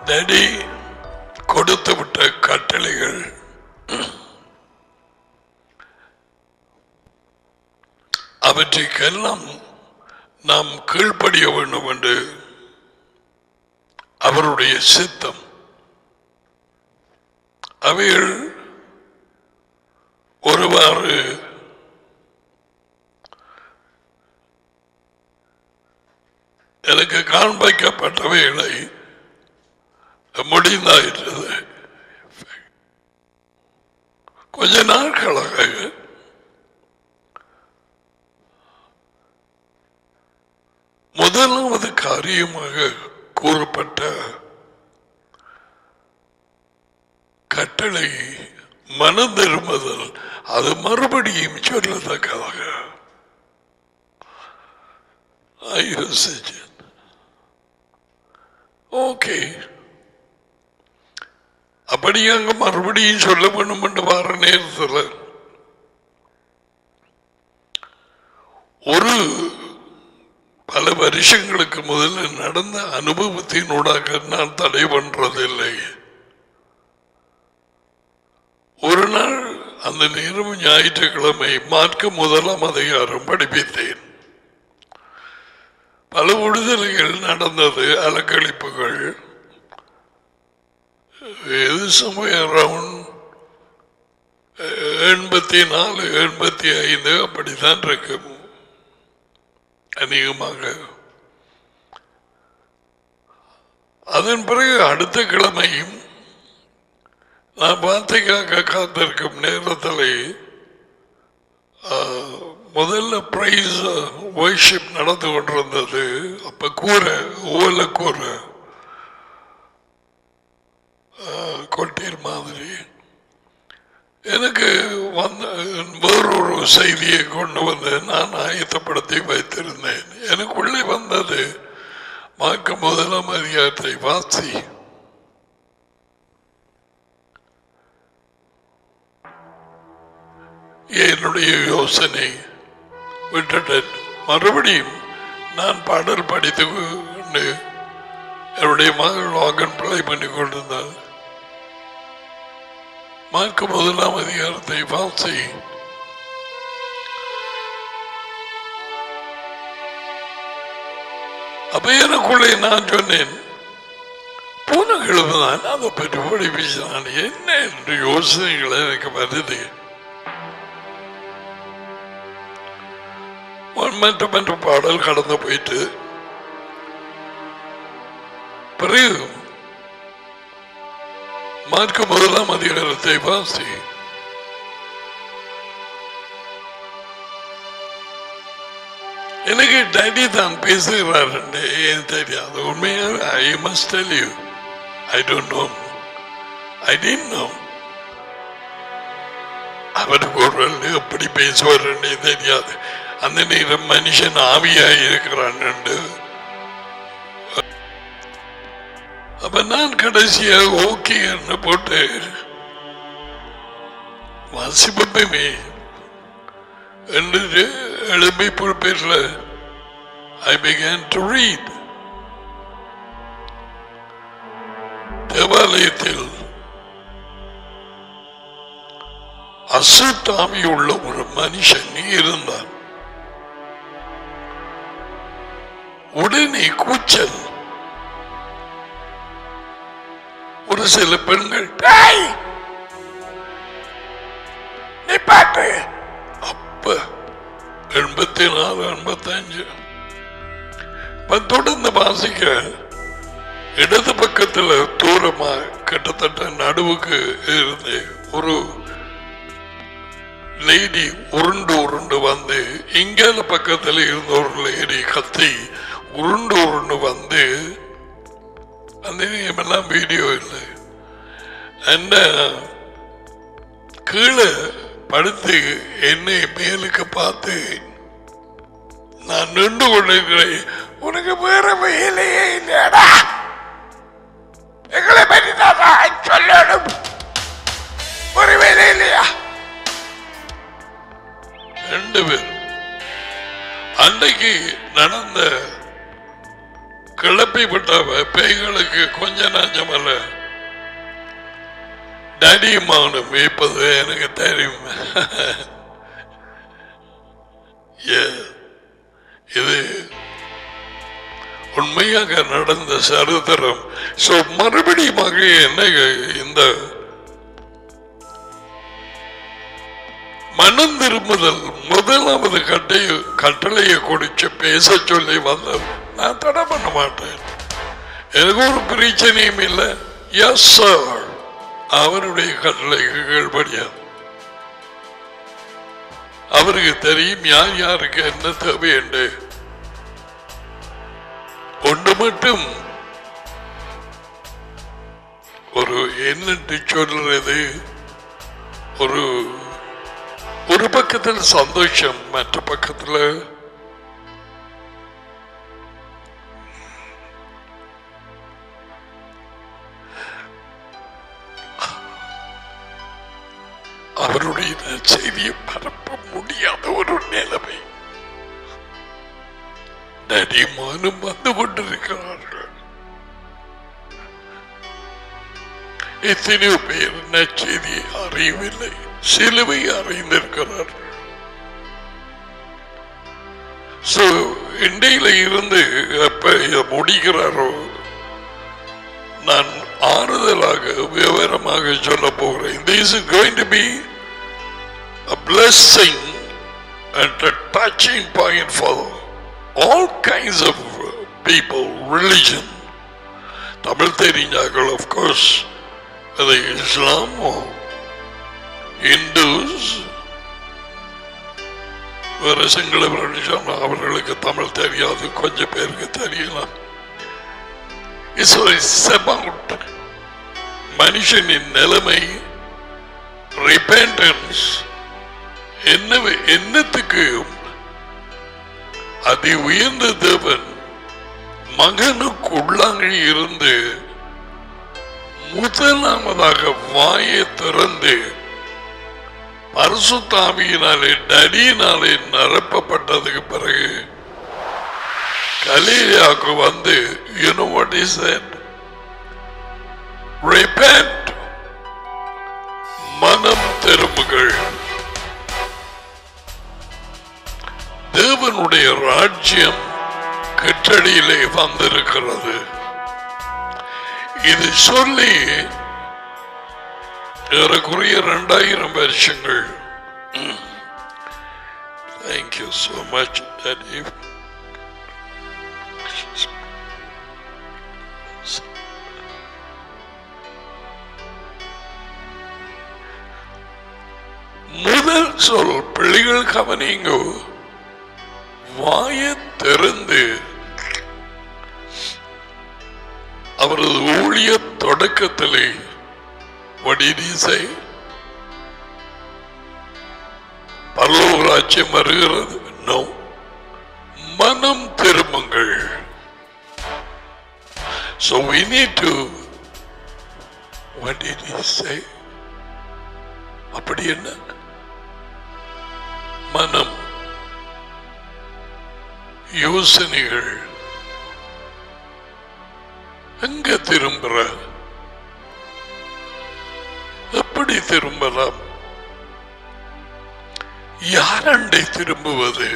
Daddy கொடுத்து விட்ட கட்டளைகள் அவற்றைக்கெல்லாம் நாம் கீழ்ப்படிய வேண்டும் என்று அவருடைய சித்தம். அவைகள் ஒருவாறு எனக்கு காண்பிக்கப்பட்டவைகளை முடிந்தாயிற்றது. கொஞ்ச நாட்களாக முதலாவது காரியமாக கூறப்பட்ட கட்டளை மனம் திரும்புதல். அது மறுபடியும் சொல்லத்தக்கதாக ஓகே, அப்படி அங்க மறுபடியும் சொல்ல வேண்டும் என்று வர நேரத்தில் ஒரு பல வருஷங்களுக்கு முதல்ல நடந்த அனுபவத்தினூடாக நான் தடை பண்றதில்லை. ஒரு நாள் அந்த நேரம் ஞாயிற்றுக்கிழமை மார்க்க 1ஆம் அதிகாரம் படிப்பித்தேன். பல விடுதலைகள் நடந்தது, அலக்களிப்புகள். இது சமயம் அரௌண்ட் 84 85 அப்படித்தான் இருக்கு அநேகமாக. அதன் பிறகு அடுத்த கிழமையும் நான் வார்த்தைக்காக காத்திருக்கும் நேரத்தில் முதல்ல பிரைஸ் வர்ஷிப் நடந்து கொண்டிருந்தது. அப்ப ஓல கூரை கொட்டீர் மாதிரி எனக்கு வந்த வேறொரு செய்தியை கொண்டு வந்து நான் ஆயத்தப்படுத்தி வைத்திருந்தேன். எனக்குள்ளே வந்தது மார்க்க 1ஆம் அதிகாரத்தை வாசி. என்னுடைய யோசனை விட்டுட்டு மறுபடியும் நான் பாடல் படித்து கொண்டு என்னுடைய மகள் வாகன் பிள்ளை பண்ணி கொண்டிருந்தாள். மார்க்க 1ஆம் அதிகாரத்தை வாசி. அப்ப எனக்குள்ளே நான் சொன்னேன், போன கிழமைதான் அதை பற்றி படிப்பிச்சான். என்ன என்று யோசனைகள் எனக்கு வருது. மற்ற பாடல் கடந்து போயிட்டு பிறகு மார்க்க 1ஆம் அதிகாரத்தை வாசி. எனக்கு டாடி தான் பேசுகிறார் ஏன் தெரியாது. உண்மையாக I must tell you, I don't know, I didn't no. அவருக்கு ஒரு எப்படி பேசுவார் தெரியாது. அந்த நேரம் மனுஷன் ஆவியாக இருக்கிறான். அப்ப நான் கடைசியாக ஓகே என்று போட்டு வாசிப்பமே என்று எழுப்பி பொறுப்பேற்ற I began to read. தேவாலயத்தில் அசுத்தாமி உள்ள ஒரு மனுஷன் இருந்தான். உடனே கூச்சல். ஒரு சில பெண்கள் நிப்பாட்டு. அப்ப 84 85 தொடர்ந்து வாசிக்க இடது பக்கத்தில் தூரமா கிட்டத்தட்ட நடுவுக்கு இருந்து ஒரு லேடி உருண்டு வந்து இங்கால பக்கத்தில் இருந்த ஒரு லேடி கத்தி உருண்டு வந்து, அந்த நேரமெல்லாம் வீடியோ இல்லை, என்ன கீழே படுத்து என்னை மேலுக்கு பார்த்து நான் நின்று கொண்டிருக்கிறேன். உனக்கு வேற வேலையே இல்லையாடா, எங்களை பற்றி தான் சொல்லணும், ஒரு வேலை இல்லையா? 2 பேர் அன்றைக்கு நடந்த கிளப்பி விட்ட பேய்களுக்கு கொஞ்ச நஞ்சமல்ல டடியுமானு மேய்ப்பது எனக்கு தெரியும். இது உண்மையாக நடந்த சரித்திரம். மறுபடியும் என்ன இந்த மனம் திரும்புதல் முதலாவது கட்டளையை கொடுத்து பேச சொல்லி வந்த நான் தடை பண்ண மாட்டேன். எனக்கு ஒரு பிரச்சனையும் இல்லை. எஸ் சார், அவருடைய கட்டளைக்கு கீழ்படியா. அவருக்கு தெரியும் யார் யாருக்கு என்ன தேவை என்று. ஒன்று மட்டும் ஒரு என்னென்று சொல்றது, ஒரு பக்கத்தில் சந்தோஷம், மற்ற பக்கத்தில் அவருடைய செய்தியை பரப்ப முடியாத ஒரு நிலைமை. நடிமானும் வந்து கொண்டிருக்கிறார்கள். எத்தனையோ பேர் நற்செய்தியை அறியவில்லை, சிலுவை அறிந்திருக்கிறார்கள். இண்டையில இருந்து எப்ப முடிக்கிறாரோ நான் ஆறுதலாக விவரமாக சொல்ல போகிறேன். This is going to be a blessing and a touching point for all kinds of people, religion. Tamil தெரிஞ்சார்கள், of course, whether Islam or Hindus, வேற சிங்களவர்கள் சொன்னால் அவர்களுக்கு தமிழ் தெரியாது, கொஞ்சம் பேருக்கு தெரியலாம். It's about மனுஷனின் நிலைமை, repentance. என்னத்துக்கு அதி உயர்ந்த தேவன் மகனுக்குள்ளாக இருந்து முதலாவதாக வாயை திறந்து பரிசுத்தாவியினாலே நடியினாலே நிரப்பப்பட்டதுக்கு பிறகு கலீலியாவுக்கு வந்து, you know what he said? Repent, மனம் திரும்புங்கள். தேவனுடைய ராஜ்யம் கட்டடியிலே வந்திருக்கிறது. இது சொல்லி ஏறக்குறைய 2000 வருஷங்கள். Thank you so much, Daddy. முதல் சொல் பிள்ளைகள் கவனிங்க, வாயை திறந்து அவரது ஊழிய தொடக்கத்திலே பரலோக ராஜ்யம் வருகிறது. நோ, மனம் திரும்புங்கள். So we need to, what did he say? அப்படி என்ன? மனம், யோசனைகள் எங்க திரும்புற? எப்படி திரும்பலாம்? யாரண்டை திரும்புவது?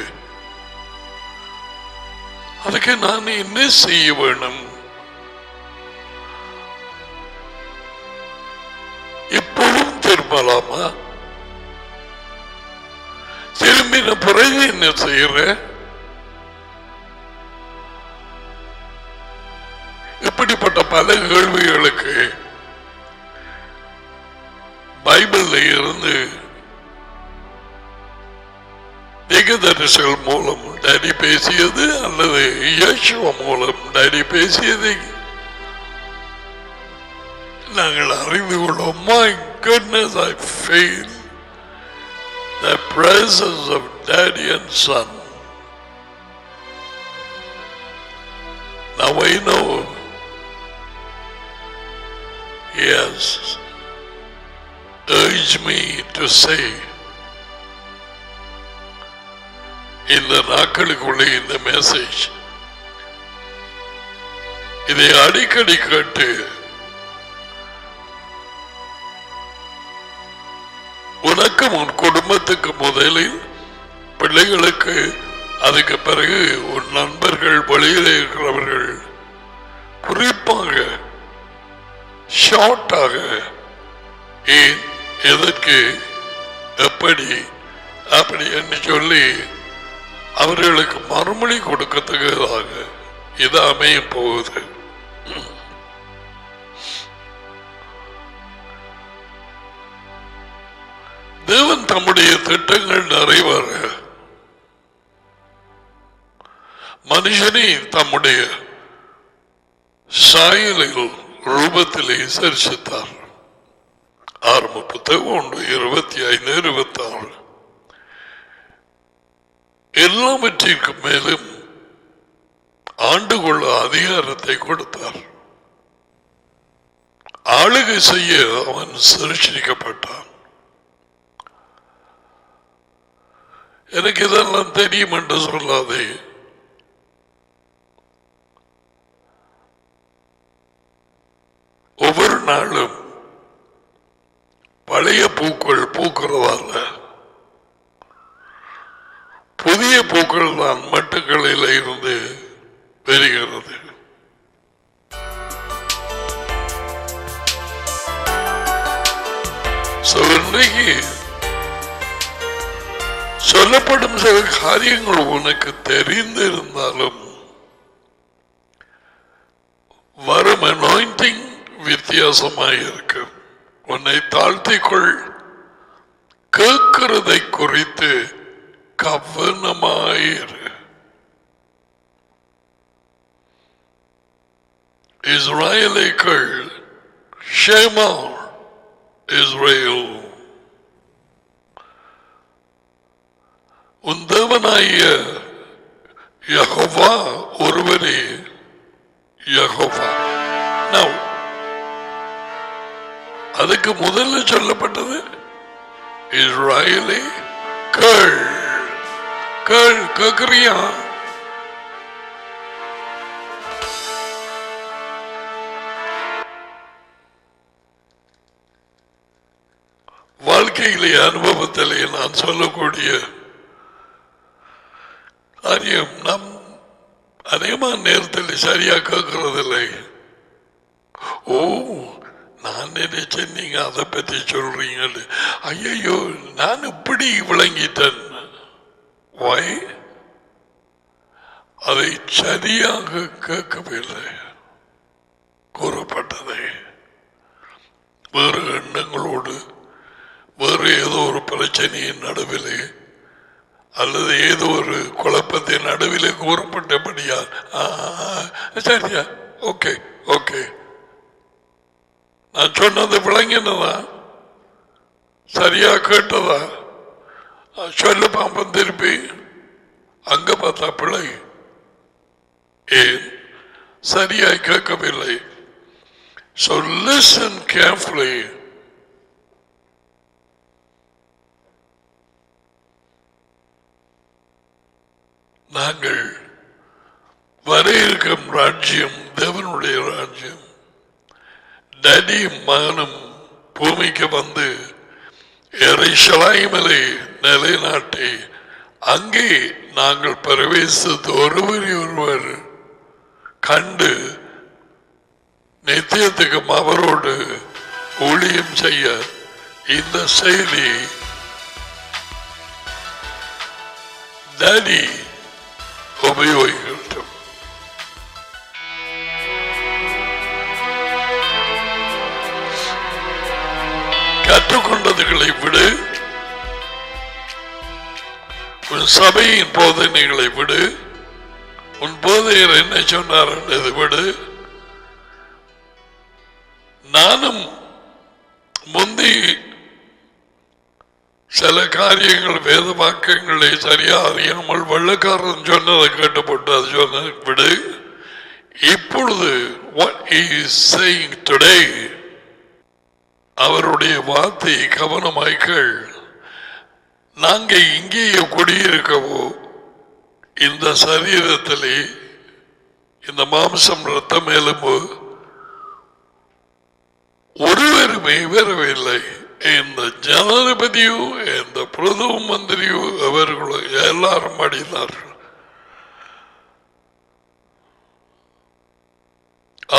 அதுக்கு நான் என்ன செய்ய வேணும்? இப்பவும் திரும்பலாமா? திரும்பின பிறகு என்ன செய்யற? இப்படிப்பட்ட பல கேள்விகளுக்கு பைபிள்ல இருந்து திகதரிசிகள் மூலம் டாடி பேசியது அல்லது இயேசுவ மூலம் டாடி பேசியது நாங்கள் அறிந்து கொள்வோம். My goodness, I feel the presence of Daddy and Son. Now I know he has urged me to say இந்த நாட்களுக்குள்ளே இந்த மெசேஜ் இதை அடிக்கடி கேட்டு உனக்கும் உன் குடும்பத்துக்கு முதலில், பிள்ளைகளுக்கு, அதுக்கு பிறகு உன் நண்பர்கள், வெளியில் இருக்கிறவர்கள், குறிப்பாக ஷார்ட்டாக ஏன், எதற்கு, எப்படி, அப்படி என்று சொல்லி அவர்களுக்கு மறுமொழி கொடுக்கத்தக்கதாக இது அமைய போகுது. தேவன் தம்முடைய திட்டங்கள் நிறைவேற மனுஷனை தம்முடைய சாயலில் ரூபத்திலே சரிசித்தார். ஆரம்ப புத்தகம் 1:25-26. எல்லாவற்றிற்கு மேலும் ஆண்டு கொள்ள அதிகாரத்தை கொடுத்தார். ஆளுகை செய்ய அவன் சிருஷ்டிக்கப்பட்டான். எனக்கு இதெல்லாம் தெரியும் என்று சொல்லாதே. ஒவ்வொரு நாளும் பழைய பூக்கள் பூக்கிறதால புதிய பூக்கள் தான் மட்டுக்களில் இருந்து வருகிறது. இன்றைக்கு சொல்லப்படும் சில காரியங்கள் உனக்கு தெரிந்திருந்தாலும் வரும் அனாயிண்டிங் வித்தியாசமாயிருக்கு. உன்னை தாழ்த்திக்கொள். கேட்கிறதை குறித்து கவனமாயிரு. இஸ்ரவேலுக்குள் ஷேமா இஸ்ரேல், உன் தேவனாகிய யெகோவா ஒருவரே யெகோவா. அதுக்கு முதல்ல சொல்லப்பட்டது இஸ்ரவேலே கேள். கேள், கேட்கிறியா? வாழ்க்கையிலே அனுபவத்திலே நான் சொல்லக்கூடிய காரியம் நம் அநேகமான நேரத்தில் சரியா கேட்கறதில்லை. ஓ, நான் நினைச்சேன் நீங்க அதை பத்தி சொல்றீங்க. ஐயோ, நான் இப்படி விளங்கிட்டேன். அதை சரியாக கேட்கவில்லை. கூறப்பட்டதை வேறு எண்ணங்களோடு, வேறு ஏதோ ஒரு பிரச்சனையின் நடுவிலே அல்லது ஏதோ ஒரு குழப்பத்தின் நடுவிலே கூறப்பட்டபடியா சரியா, ஓகே ஓகே, நான் சொன்னது விளங்கினதா, சரியா கேட்டதா, சொல்ல பாம்பம் திருப்பி அங்க பார்த்தா பிள்ளை. ஏன் சரியாய் கேட்கவில்லை? So listen carefully. நாங்கள் வர இருக்கும் ராஜ்யம் தேவனுடைய ராஜ்யம். டேடியும் மகனும் பூமிக்கு வந்து எருசலேமிலே நிலைநாட்டி அங்கே நாங்கள் பிரவேசித்து ஒருவரை ஒருவர் கண்டு நித்தியத்துக்கும் அவரோடு ஊழியம் செய்ய இந்த செய்தி டேடி உபயோகிக்கட்டும். கற்றுக்கொண்டதுகளை விடு, உன் சபையின் போதனைகளை விடு, உன் போதையர் என்ன சொன்னார் என்றது விடு. நானும் முந்தி சில காரியங்கள் வேத வாக்கியங்களை சரியா அறியாமல் வெள்ளக்காரன் சொன்னதை கேட்டுப்பட்டு அது சொன்ன விடு. இப்பொழுது what he is saying today, அவருடைய வார்த்தை கவனமாய்கள். நாங்க இங்கேயே குடியிருக்கவோ இந்த சரீரத்திலே இந்த மாம்சம் ரத்தம் எலும்பு ஒருவருமே வரவில்லை. இந்த ஜனாதிபதியோ இந்த பிரதம மந்திரியோ அவர்களோ எல்லாரும் அடித்தார்கள்.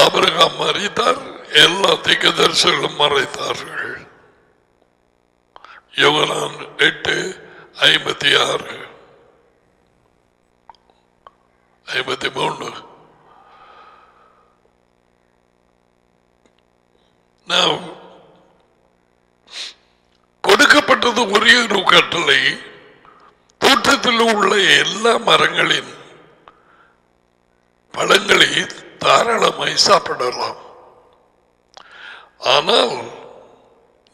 ஆபிரகாம் மறைத்தார், எல்லா தீர்க்கதரிசிகளும் மறைத்தார்கள். யோவான் 8:56 53. கொடுக்கப்பட்டது ஒரே ஒரு கட்டளை, தோட்டத்தில் உள்ள எல்லா மரங்களின் பழங்களை தாராளமாய் சாப்பிடலாம். ஆனால்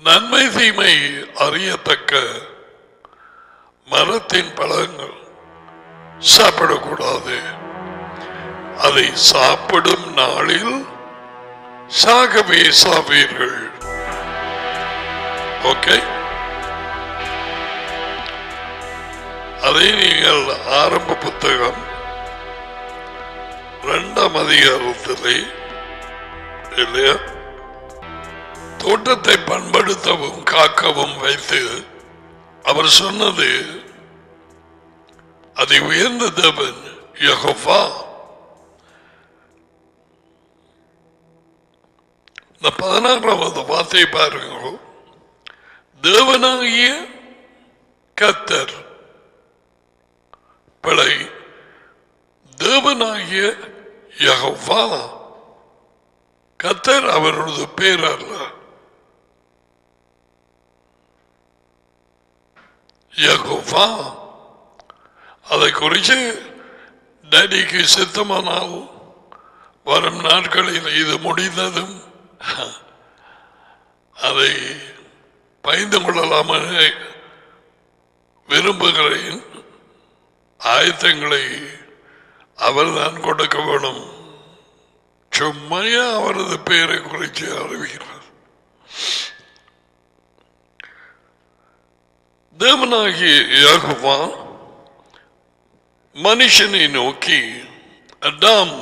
நன்மை தீமை அறியத்தக்க மரத்தின் பழங்கள் சாப்பிடக்கூடாது. அதை சாப்பிடும் நாளில் சாகவே சாவீர்கள். ஓகே, அதை நீங்கள் ஆரம்ப புத்தகம் 2ஆம் அதிகாரத்திலே இல்லையா, தோட்டத்தை பண்படுத்தவும் காக்கவும் வைத்து அவர் சொன்னது, அதை உயர்ந்த தேவன் யெகோவா. இந்த 16வது வார்த்தை பாருங்கள். தேவனாகிய கர்த்தர், பிழை, தேவனாகிய யெகோவா. கர்த்தர் அவரது பேர் அல்ல, யெகோவா. அதை குறித்து டேடிக்கு சித்தமானால் வரும் நாட்களில் இது முடிந்ததும் அதை பயந்து கொள்ளலாம் விரும்புகிறேன். ஆயத்தங்களை அவர்தான் கொடுக்க வேணும். சும்மையா அவரது பெயரை குறித்து அறிவிக்கிறார். தேவனாகிய யெகோவா மனுஷனை நோக்கி, அடாம்,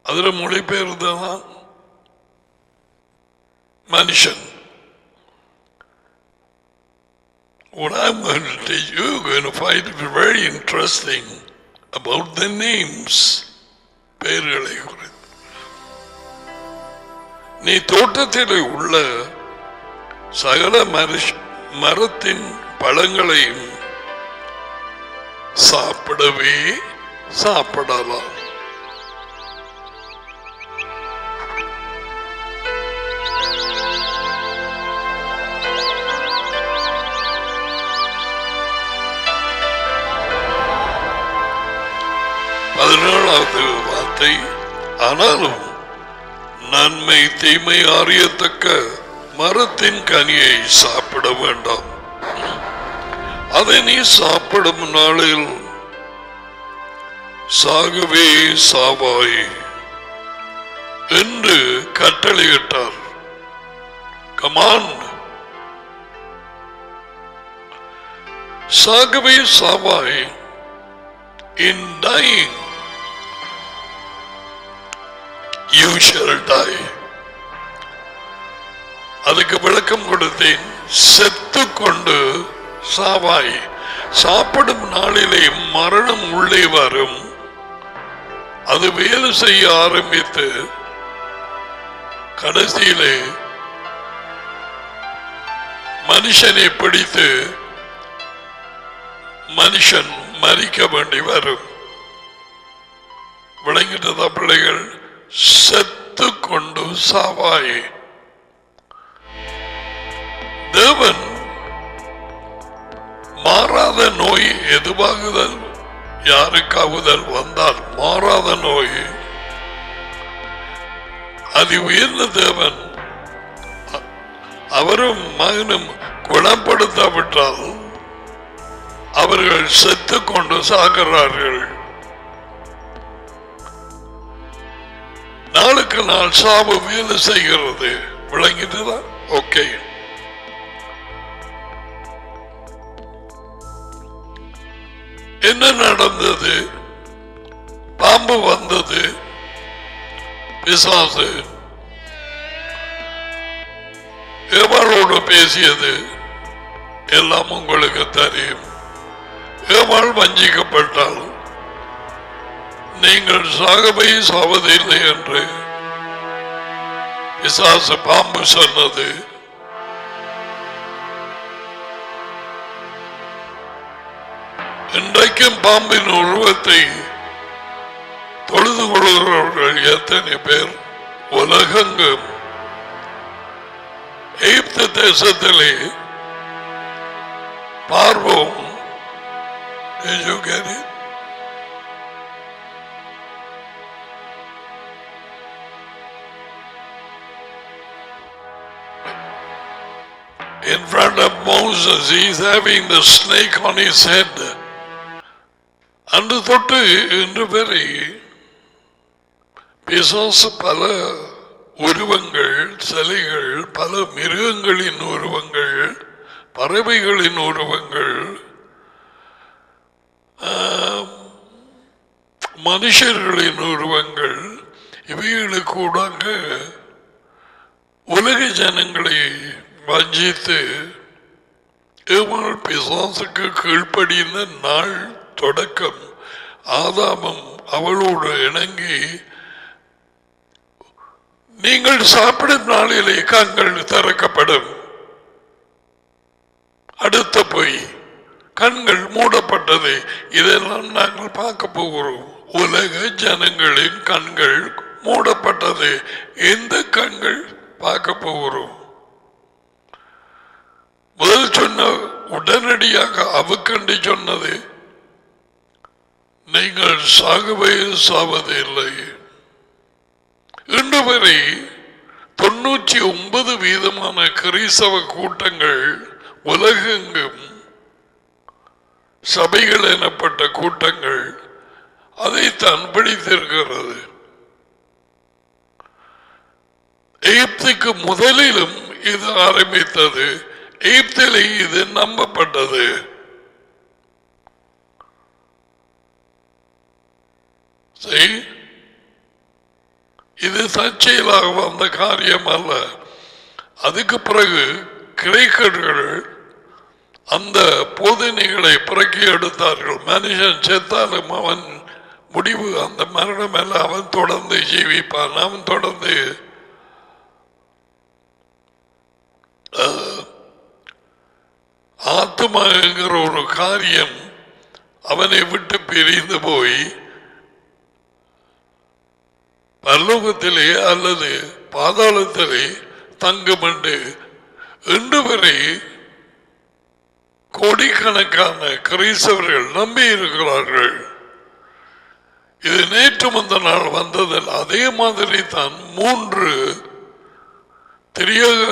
அதில் மொழிபெயர்தான் மனுஷன். What I'm going to tell you, you're going to find it very interesting about the names. பெயர்களை குறித்து. நீ தோட்டத்தில் உள்ள சகல மரத்தின் பழங்களையும் சாப்பிடவே சாப்பிடலாம். வார்த்தை, ஆனாலும் நன்மை தீமை அறியத்தக்க மரத்தின் கனியை சாப்பிட வேண்டாம். அதை நீ சாப்பிடும் நாளில் சாகவே சாவாய் என்று கட்டளையிட்டார். கமாண்ட், சாகவே சாவாய். In dying you shall die. அதுக்கு விளக்கம் கொடுத்தேன். செத்து கொண்டு சாவாய். சாப்பிடும் நாளிலே மரணம் உள்ளே வரும். அது வேலை செய்ய ஆரம்பித்து கடைசியிலே மனுஷனை பிடித்து மனுஷன் மறிக்க வேண்டி வரும். விளங்கிட்டதா பிள்ளைகள்? செத்து கொண்டு சாவாய். தேவன் மாறாத நோய் எதுவாகுதல் யாருக்காகுதல் வந்தால் மாறாத நோய், அது உயர்ந்த தேவன் அவரும் மகனும் குணப்படுத்தாவிட்டால் அவர்கள் செத்து கொண்டு சாகிறார்கள். நாளுக்கு நாள் சாவு வேலை செய்கிறது. விளங்கிட்டுதான்? ஓகே. என்ன நடந்தது? பாம்பு பாம்பு வந்தது, பிசாசு ஏவாளோடு பேசியது எல்லாம் உங்களுக்கு தெரியும். ஏவாள் வஞ்சிக்கப்பட்டால் நீங்கள் சாகவே சாவதில்லை என்று பிசாசு பாம்பு சொன்னது. இன்றைக்கும் பாம்பின் உருவத்தை தொழுது கொள்கிறவர்கள் எத்தனை பேர் உலகெங்கும். எகிப்து தேசத்திலே பார்வோம் in front of Moses, he is having the snake on his head. அன்று தொட்டு இன்று வரை பிசாசு பல உருவங்கள், சிலைகள், பல மிருகங்களின் உருவங்கள், பறவைகளின் உருவங்கள், மனுஷர்களின் உருவங்கள், இவைகளுக்கூடாக உலக ஜனங்களை வஞ்சித்து பிசாசுக்கு கீழ்ப்படிந்த நாள் தொடக்கம் ஆதாமும் அவளோடு இணங்கி நீங்கள் சாப்பிடும் நாளிலே கண்கள் திறக்கப்படும். அடுத்த போய் கண்கள் மூடப்பட்டது. இதெல்லாம் நாங்கள் பார்க்க போகிறோம். உலக ஜனங்களின் கண்கள் மூடப்பட்டது. எந்த கண்கள் பார்க்க போகிறோம்? முதல் சொன்ன உடனடியாக அவுக்கண்டு சொன்னது நீங்கள் சாகவே சாவதில்லை. இன்று வரை 99% கிறிஸ்தவ கூட்டங்கள் உலகெங்கும் சபைகள் எனப்பட்ட கூட்டங்கள் அதைத்தான் பிடித்திருக்கிறது. எகிப்துக்கு முதலிலும் இது ஆரம்பித்தது. எகிப்திலே இது நம்பப்பட்டது. இது தற்செயலாக வந்த காரியம் அல்ல. அதுக்கு பிறகு கிரேக்கர்கள் அந்த போதனைகளை பிறக்கி எடுத்தார்கள். மனுஷன் செத்தாலும் அவன் முடிவு அந்த மரணம் அல்ல, அவன் தொடர்ந்து ஜீவிப்பான், அவன் தொடர்ந்து ஆத்மா என்கிற ஒரு காரியம் அவனை விட்டு பிரிந்து போய் பரலோகத்திலே அல்லது பாதாளத்திலே தங்கும் என்று இன்று வரை கோடிக்கணக்கான கிறிஸ்தவர்கள் நம்பி இருக்கிறார்கள். இது நேற்று முந்த நாள் வந்ததில் அதே மாதிரி தான் 3 திரியக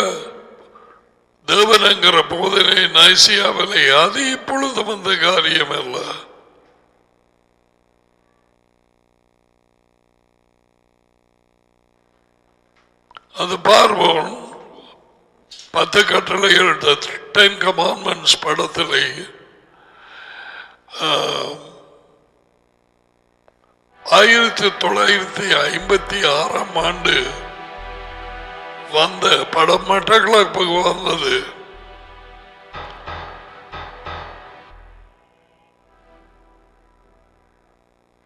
தேவனங்கிற போதனை நைசியாவிலே அது இப்பொழுது வந்த காரியம் அல்ல. அது பார்வோன் 10 கட்டளைகள் 10 கமாண்ட்மெண்ட்ஸ் படத்திலே 1956 ஆண்டு வந்த படம் மட்டக்களப்புக்கு வந்தது.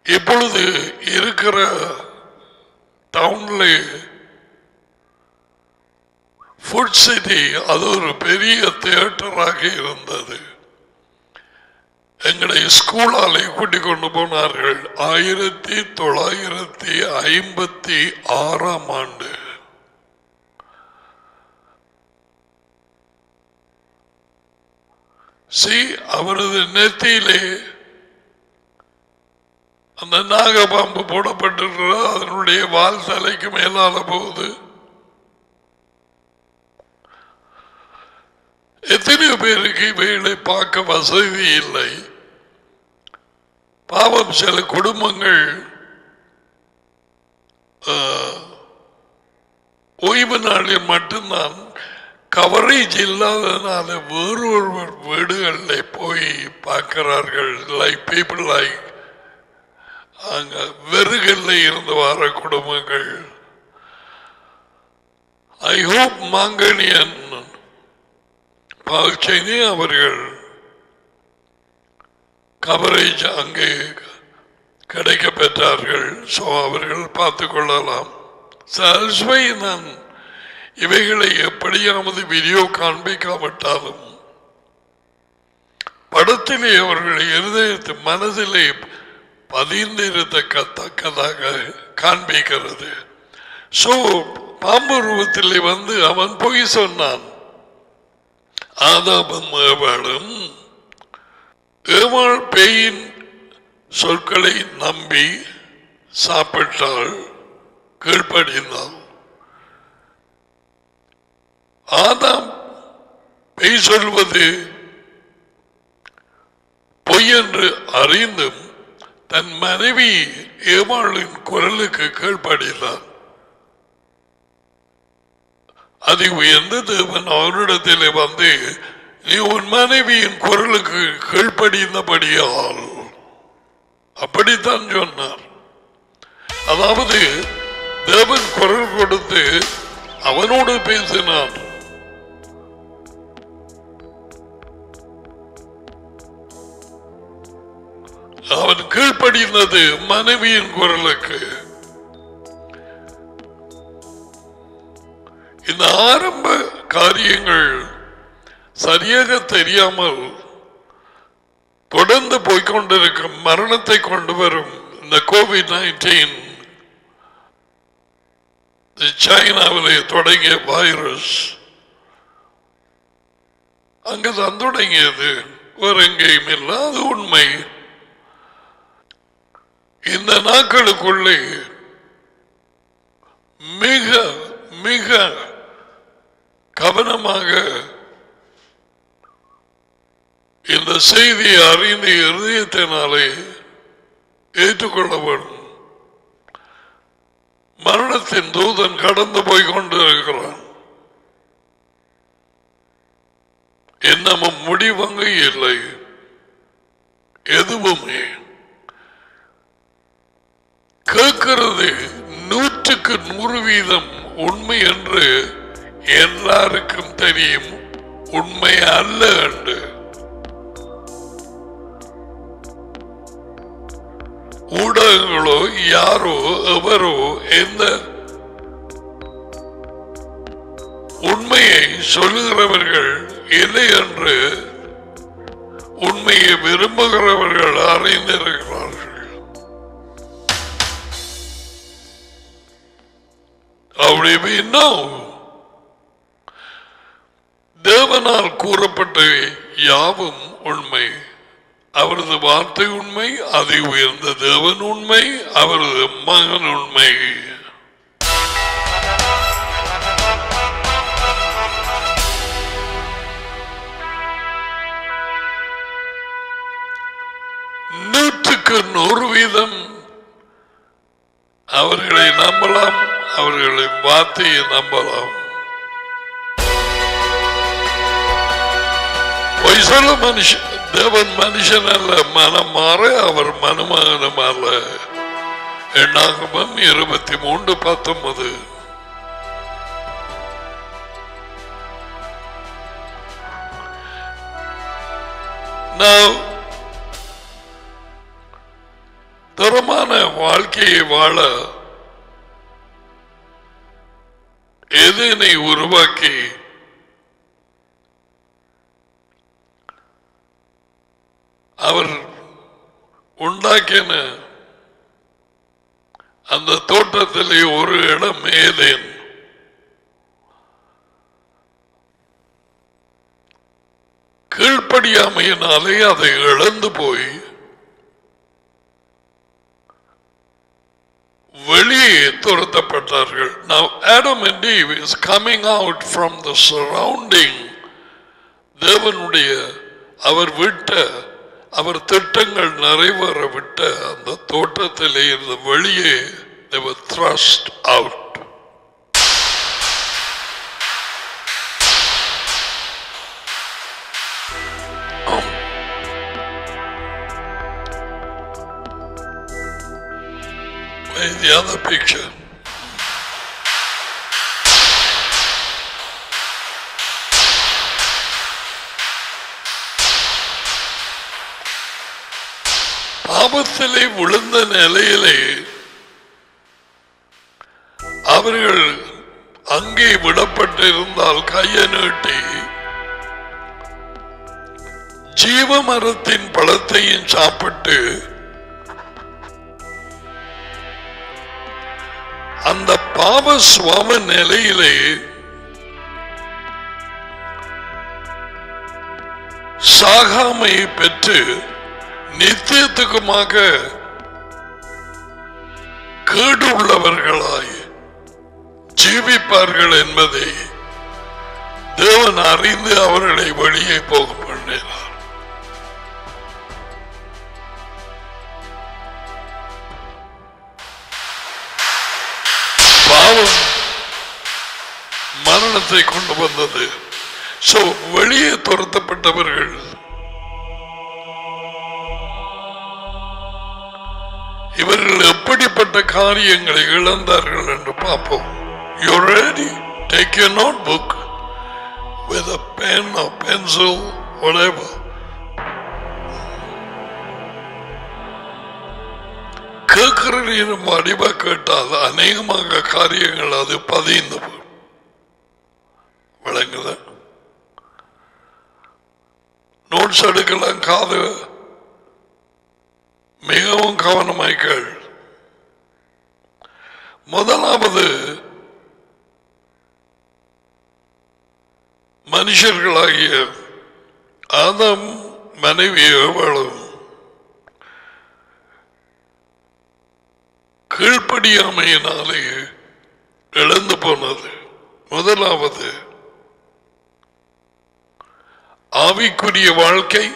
இப்பொழுது இருக்கிற டவுன்ல ஃபுட் சிட்டி அது ஒரு பெரிய தியேட்டராக இருந்தது. எங்களை ஸ்கூலாலே கூட்டிக் கொண்டு போனார்கள். 1956 ஆண்டு. அவரது நெத்தியிலே அந்த நாகபாம்பு போடப்பட்டிருக்கிற அதனுடைய வால் தலைக்கு மேலான போது எத்தனையோ பேருக்கு இவைகளை பார்க்க வசதி இல்லை. பாவம் சில குடும்பங்கள் ஓய்வு நாளில் மட்டும்தான் கவரேஜ் இல்லாததுனால வேறொருவர் வீடுகளில் போய் பார்க்கிறார்கள். லைக் பீப்புள் லைக் அங்க வெறுகல்ல இருந்து வர குடும்பங்கள். ஐ ஹோப் மாங்கனியன் பால்சேனி அவர்கள் கவரேஜ் அங்கே கிடைக்க பெற்றார்கள். ஸோ அவர்கள் பார்த்துக் கொள்ளலாம். நான் இவைகளை எப்படியாவது வீடியோ காண்பிக்காவிட்டாலும் படத்திலே அவர்கள் இருதயத்து மனதிலே பதிந்திருக்கத்தக்கதாக காண்பிக்கிறது. ஸோ பாம்பு ரூபத்திலே வந்து அவன் போய் சொன்னான். ஆதாமும் ஏவாளும் ஏவாள் பேயின் சொற்களை நம்பி சாப்பிட்டாள், கீழ்ப்படிந்தாள். ஆதாம் பேய் சொல்வது பொய் என்று அறிந்தும் தன் மனைவி ஏவாளின் குரலுக்கு கீழ்ப்படினார். அது உயர்ந்த தேவன் அவரிடத்திலே வந்து நீ உன் மனைவியின் குரலுக்கு கீழ்ப்படிந்தபடியால் அப்படித்தான் சொன்னார். அதாவது தேவன் குரல் கொடுத்து அவனோடு பேசினார். அவன் கீழ்ப்படிந்தது மனைவியின் குரலுக்கு. இந்த ஆரம்ப காரியங்கள் சரியாக தெரியாமல் தொடர்ந்து போய்கொண்டிருக்கும் மரணத்தை கொண்டு வரும் இந்த கோவிட்-19 சைனாவிலே தொடங்கிய வைரஸ் அங்குதான் தொடங்கியது, வேற எங்கேயும் இல்லை. அது உண்மை. இந்த நாட்களுக்குள்ளே மிக மிக கவனமாக இந்த செய்தியை அறிந்து இருதயத்தினாலே ஏற்றுக்கொள்ள வேண்டும். மரணத்தின் தூதன் கடந்து போய் கொண்டிருக்கிறான். இன்னமும் முடிவங்க இல்லை. எதுவுமே கேட்கிறது 100% உண்மை என்று எல்லாருக்கும் தெரியும். உண்மை அல்ல என்று ஊடகங்களோ யாரோ எவரோ எந்த உண்மையை சொல்லுகிறவர்கள் இல்லை என்று உண்மையை விரும்புகிறவர்கள் அறிந்திருக்கிறார்கள். அப்படி தேவனால் கூறப்பட்ட யாவும் உண்மை. அவரது வார்த்தை உண்மை, அதை உயர்ந்த தேவன் உண்மை, அவரது மகன் உண்மை. நூற்றுக்கு 100% அவர்களை நம்பலாம், அவர்களின் வார்த்தையை நம்பலாம். சொல்ல மனுஷன் தேவன் மனுஷன் அல்ல, மனம் மாற அவர் மனுமகனும் அல்ல. எண்ணாகமம் 23:19. தரமான வாழ்க்கையை வாழ எதனை உருவாக்கி அவர் உண்டாக்கின அந்த தோட்டத்திலே ஒரு இடம் ஏதேன். கீழ்ப்படியாமையினாலே அதை இழந்து போய் வெளியே துரத்தப்பட்டார்கள். Now Adam and Eve is coming out from the surrounding. தேவனுடைய அவர் விட்ட அவர் திட்டங்கள் நிறைவேற விட்ட அந்த தோட்டத்திலே இருந்து வெளியே they were thrust out. the other picture. பாவத்திலே விழுந்த நிலையிலே அவர்கள் அங்கே விடப்பட்டிருந்தால் கையை நீட்டி ஜீவ மரத்தின் பழத்தையும் சாப்பிட்டு அந்த பாவ சுவாம நிலையிலே சாகாமையை பெற்று நித்தியத்துக்குமாக கேடு உள்ளவர்களாய் ஜீவிப்பார்கள் என்பதை தேவன் அறிந்து அவர்களை வெளியே போக பண்ணினார். பாவம் மரணத்தை கொண்டு வந்தது. சோ வெளியே துரத்தப்பட்டவர்கள் இவர்கள் எப்படிப்பட்ட காரியங்களை இழந்தார்கள் என்று பார்ப்போம். You ready? Take your notebook with a pen or pencil, whatever. கேட்கிறீர்கள் வடிவா கேட்டால் அநேகமாக காரியங்கள் அது பதிந்து விளங்குத. நோட்ஸ் எடுக்கலாம், காது மிகவும் கவனமாய் கேள். முதலாவது மனுஷர்களாகிய ஆதாம் மனைவி ஏவாளும் கீழ்ப்படியாமையினாலே இழந்து போனது. முதலாவது ஆவிக்குரிய வாழ்க்கை,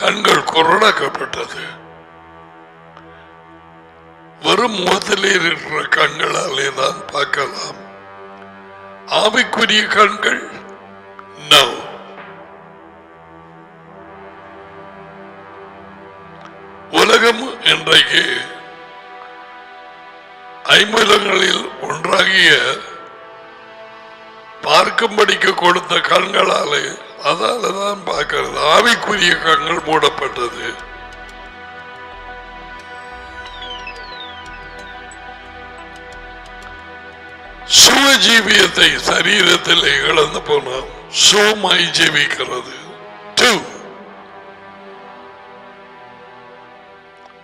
கண்கள் குருடாக்கப்பட்டது. வெறும் முகத்திலே இருக்கிற கண்களாலே தான் பார்க்கலாம். ஆவிக்குரிய கண்கள் நோ. உலகம் இன்றைக்கு ஐம்பலங்களில் ஒன்றாகிய பார்க்கும்படிக்கு கொடுத்த கண்களாலே அதாலதான் பார்க்கிறது. ஆவிக்குரிய கண்கள் மூடப்பட்டது. சுவஜீவியத்தை சரீரத்தில் இழந்து போனால் சுவமாய் ஜீவிக்கிறது.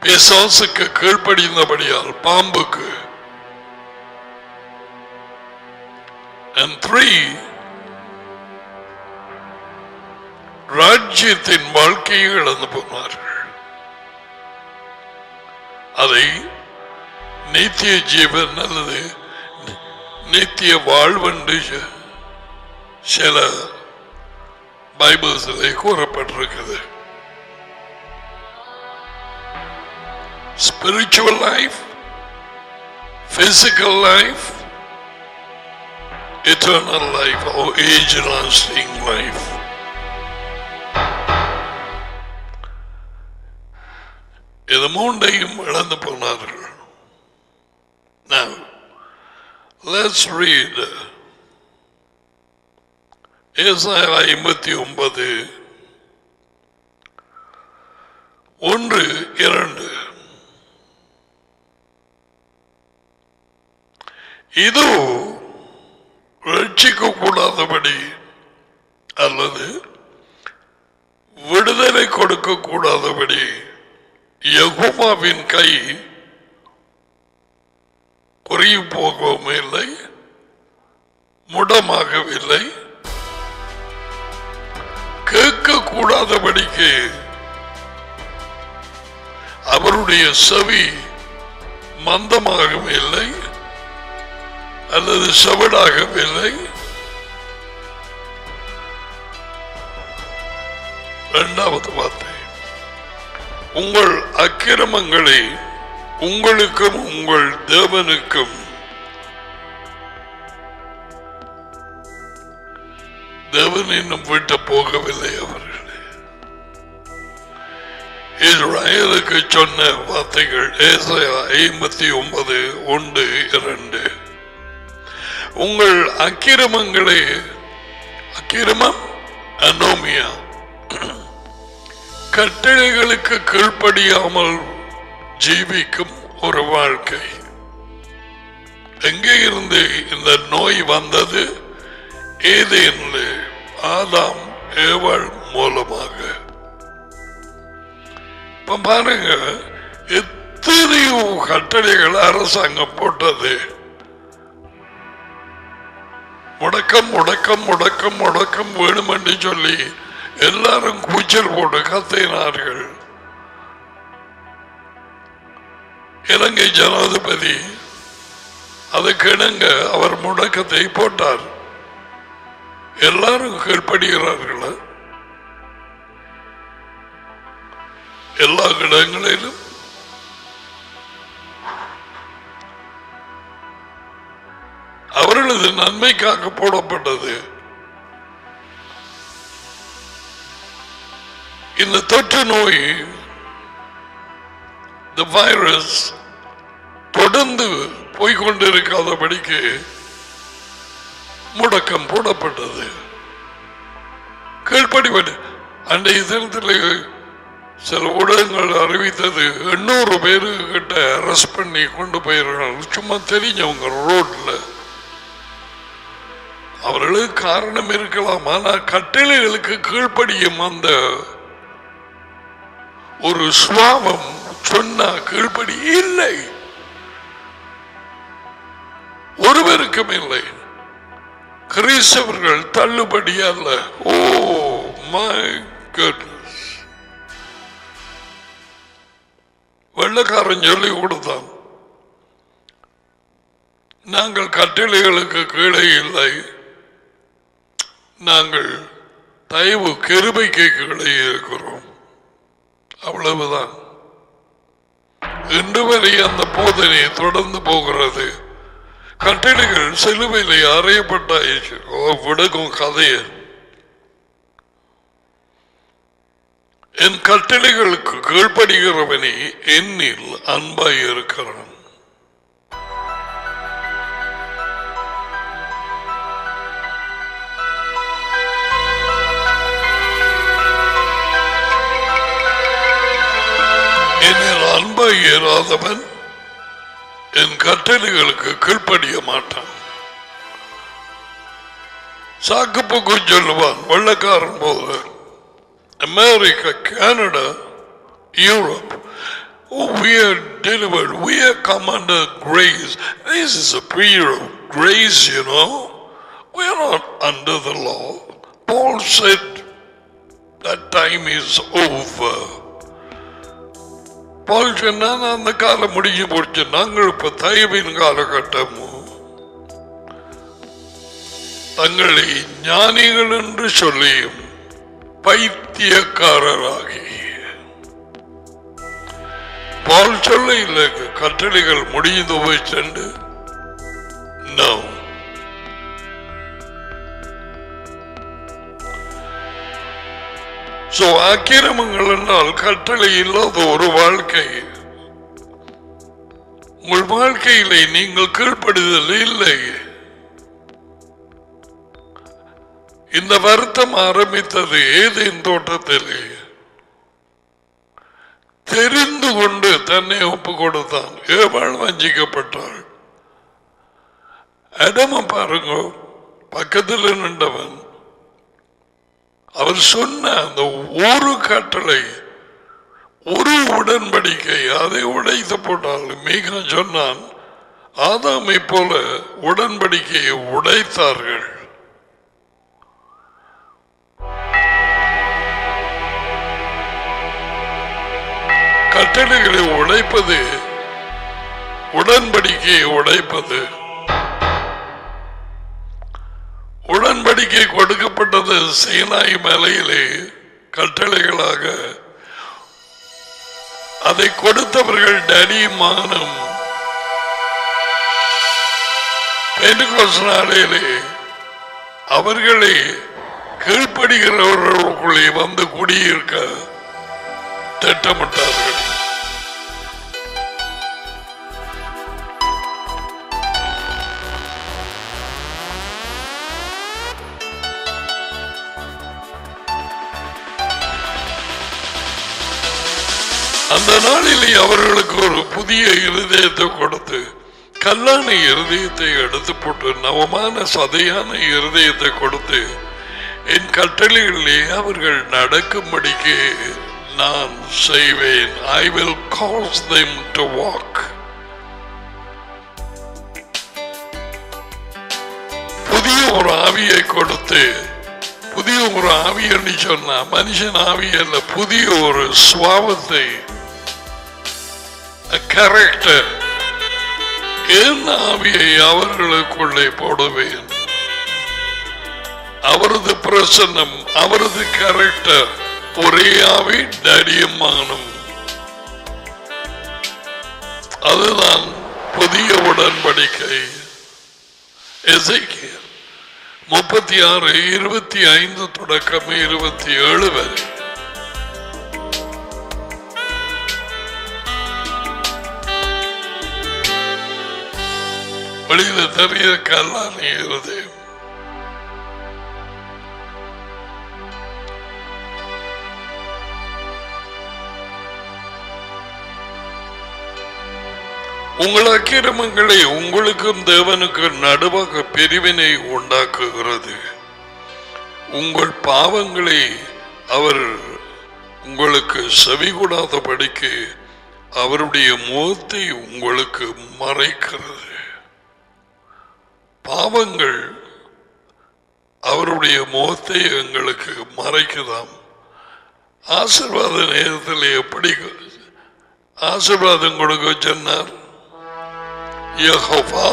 பிசாசுக்கு கீழ்ப்படிந்தபடியால் பாம்புக்கு. And 3, ராஜ்யத்தின் வாழ்க்கையை இழந்து போனார்கள். அதை நித்திய ஜீவன் அல்லது நித்திய வாழ்வென்று சில பைபிள்ஸிலே கூறப்பட்டிருக்கிறது. Spiritual life, physical life, eternal life or age-lasting life. இது மூன்றையும் இழந்து போனார்கள். Now, let's read ஏசாயா 59 1-2. இது ரட்சிக்க கூடாதபடி அல்லது விடுதலை கொடுக்க கூடாதபடி யெகோவாவின் கை குறுகி போகவும் இல்லை, முடமாகவில்லை. கேட்க கூடாதபடிக்கு அவருடைய செவி மந்தமாகவில்லை அல்லது செவிடாகவில்லை. இரண்டாவது வார்த்தை, உங்கள் அக்கிரமங்களை உங்களுக்கும் உங்கள் தேவனுக்கும் தேவன் இன்னும் விட்டு போகவில்லை. அவர்களே, இஸ்ரவேலுக்கு சொன்ன வார்த்தைகள் ஏசாயா 59:1-2. உங்கள் அக்கிரமங்களே, அக்கிரமம் அனோமியா, கட்டளைகளுக்கு கீழ்ப்படியாமல் ஜீவிக்கும் ஒரு வாழ்க்கை. எங்கே இருந்து இந்த நோய் வந்தது? ஏதேனிலே ஆதாம் ஏவாள் மூலமாக. இப்ப பாருங்க, எத்தனையோ கட்டளைகள் அரசாங்கம் போட்டது. முடக்கம் முடக்கம் முடக்கம் முடக்கம் வேணும் என்று சொல்லி எல்லாரும் கூச்சல் போட்டு கத்தினார்கள். இலங்கை ஜனாதிபதி அதுக்கிணங்க அவர் முடக்கத்தை போட்டார். எல்லாரும் கீழ்ப்படுகிறார்கள். எல்லா இடங்களிலும் அவர்களது நன்மைக்காக போடப்பட்டது. இந்த தொற்று நோய், இந்த வைரஸ் தொடர்ந்து போய்கொண்டிருக்காதபடிக்கு முடக்கம் போடப்பட்டது. கீழ்ப்படிவது. அன்றைய தினத்தில் சில ஊடகங்கள் அறிவித்தது 800 பேரு கிட்ட அரெஸ்ட் பண்ணி கொண்டு போயிருக்காங்க. சும்மா தெரிஞ்சவங்க ரோட்ல. அவர்களுக்கு காரணம் இருக்கலாம், ஆனால் கட்டளைகளுக்கு கீழ்ப்படியும் அந்த ஒரு சுவாபம் சொன்னா கீழ்ப்படி இல்லை, ஒருவருக்கும் இல்லை. கிறிஸ்தவர்கள் தள்ளுபடி அல்ல. Oh my goodness. வெள்ளக்காரன் சொல்லி கொடுத்தான், நாங்கள் கட்டளைகளுக்கு கீழே இல்லை, நாங்கள் தயவு கிருபைக்கு கீழே இருக்கிறோம். அவ்வளவுதான். இன்று வரை அந்த போதனை தொடர்ந்து போகிறது. கட்டளைகள் சிலுவையிலே அறையப்பட்டாயிற்று. விடக்கும் கதையை. என் கட்டளைகளுக்கு கீழ்ப்படுகிறவனே என்னில் அன்பாய் இருக்கிறான். என்னில் அன்பாய் ஏறாதவன் என் கட்டளைகளுக்கு கீழ்ப்படிய மாட்டான். சாக்குப்புக்கு சொல்லுவான் வெள்ளக்காரன் போது. America, Canada, Europe, we are delivered, we are come under grace. This is a period of grace, you know. We are not under the law. Paul said that time is over. Paul சொன்னான், அந்த காலம் முடிஞ்சு போச்சு, நாங்கள் இப்ப தயவின் காலகட்டம். தங்களை ஞானிகள் என்று சொல்லியும் பைத்தியக்காரராகி பால் சொல்ல இல்லை கட்டளைகள் முடிந்து போய் சென்று ஆக்கிரமங்கள் என்றால் கட்டளை இல்லாத ஒரு வாழ்க்கை. உங்கள் வாழ்க்கையிலே நீங்கள் கீழ்ப்படுதல் இல்லை. இந்த வருத்தம் ஆரம்பித்தது ஏதேன் தோட்டத்திலே. தெரிந்து கொண்டு தன்னை ஒப்பு கொடுத்தான். ஏவாள் வஞ்சிக்கப்பட்டாள். ஆதாம் பாருங்க, பக்கத்தில் நின்றவன். அவர் சொன்ன அந்த ஒரு கட்டளை, ஒரு உடன்படிக்கை, அதை உடைத்து போட்டால் மீகா சொன்னான், ஆதாமை போல உடன்படிக்கையை உடைத்தார்கள். கட்டளைகளை உடைப்பது, உடன்படிக்கையை உடைப்பது. உடன்படிக்கை கொடுக்கப்பட்டது சீனாய் மலையிலே கட்டளைகளாக. அதை கொடுத்தவர்கள் டேடியும் மகனும். பெந்தெகோஸ்து நாளிலே அவர்களை கீழ்ப்படுகிறவர்களுக்குள்ளே வந்து குடியிருக்க திட்டமிட்டார்கள். அந்த நாளிலே அவர்களுக்கு ஒரு புதிய இருதயத்தை கொடுத்து, கல்லான இருதயத்தை எடுத்து போட்டு நவமான சதையான இருதயத்தை கொடுத்து, என் கட்டளைகளிலே அவர்கள் நடக்கும்படிக்கு நான் செய்வேன். I will cause them to walk. புதிய ஒரு ஆவியை கொடுத்து, புதிய ஒரு ஆவி என்று சொன்னா மனுஷன் ஆவி அல்ல, புதிய ஒரு சுவாபத்தை, கேரக்டர், என் ஆவியை அவர்களுக்குள்ளே போடுவேன். அவரது பிரசன்னம், அவரது கேரக்டர், ஒரே ஆவி தடியமானம். அதுதான் புதிய உடன்படிக்கை. எசேக்கியேல் 36:25 தொடக்கம் 27 வரை. வெளியில தெரிய கல்லான இருதயம். உங்கள் அக்கிரமங்களை உங்களுக்கும் தேவனுக்கும் நடுவாக பிரிவினை உண்டாக்குகிறது. உங்கள் பாவங்களை அவர் உங்களுக்கு செவிகூடாதபடிக்கு அவருடைய முகத்தை உங்களுக்கு மறைக்கிறது. பாவங்கள் அவருடைய முகத்தை எங்களுக்கு மறைக்குதாம். ஆசீர்வாத நேரத்தில் எப்படி ஆசீர்வாதம் கொடுக்க சொன்னார்? யெகோவா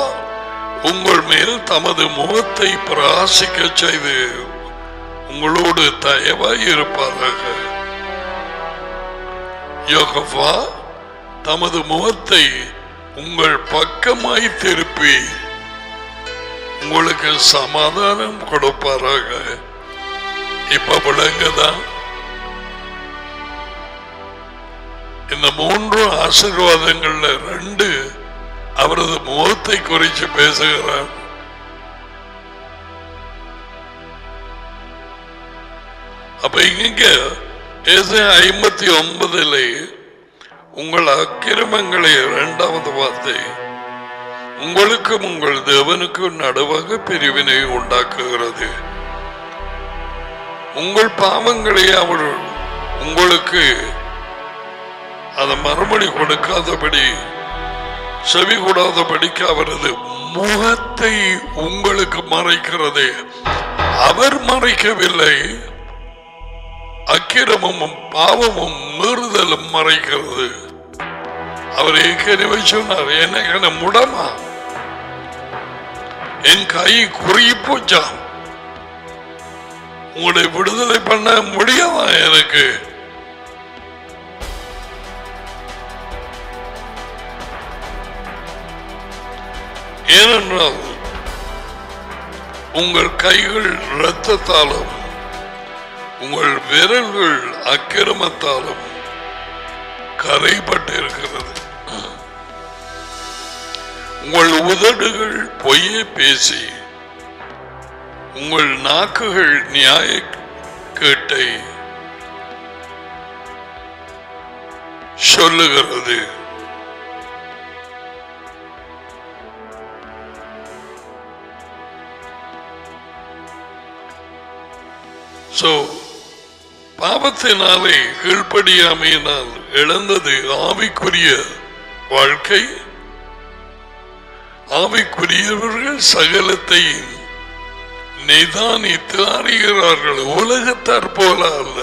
உங்கள் மேல் தமது முகத்தை பிரகாசிக்க செய்து உங்களோடு தயவாய் இருப்பாராக. யெகோவா தமது முகத்தை உங்கள் பக்கமாய் திருப்பி உங்களுக்கு சமாதானம் கொடுப்பாராக. இப்ப விளங்குதான் இந்த 3 ஆசீர்வாதங்கள்ல 2 அவரது முகத்தை குறித்து பேசுகிறார். அப்ப இங்க 59 உங்கள் அக்கிரமங்களை 2வது வார்த்தை உங்களுக்கும் உங்கள் தேவனுக்கும் நடுவாக பிரிவினை உண்டாக்குகிறது. உங்கள் பாவங்களை அவர் உங்களுக்கு அதை மறுபடி கொடுக்காதபடி செவி கூடாதபடிக்கு அவரது முகத்தை உங்களுக்கு மறைக்கிறது. அவர் மறைக்கவில்லை, அக்கிரமும் பாவமும் மீறுதலும் மறைக்கிறது. அவர் ஏற்கனவே சொன்னார், எனக்கு முடமா என் கை குறுகி போச்சாம், உங்களை விடுதலை பண்ண முடியாதா எனக்கு? ஏனென்றால் உங்கள் கைகள் இரத்தத்தாலும் உங்கள் விரல்கள் அக்கிரமத்தாலும் கரைப்பட்டு இருக்கிறது. உங்கள் உதடுகள் பொய்யை பேசி உங்கள் நாக்குகள் நியாய கேட்டை சொல்லுகிறது. பாவத்தினாலே கீழ்ப்படியாமையினால் இழந்தது ஆவிக்குரிய வாழ்க்கை. ஆவிக்குரியவர்கள் சகலத்தையும் நிதானித்து அறிகிறார்கள், உலகத்தார் போல அல்ல.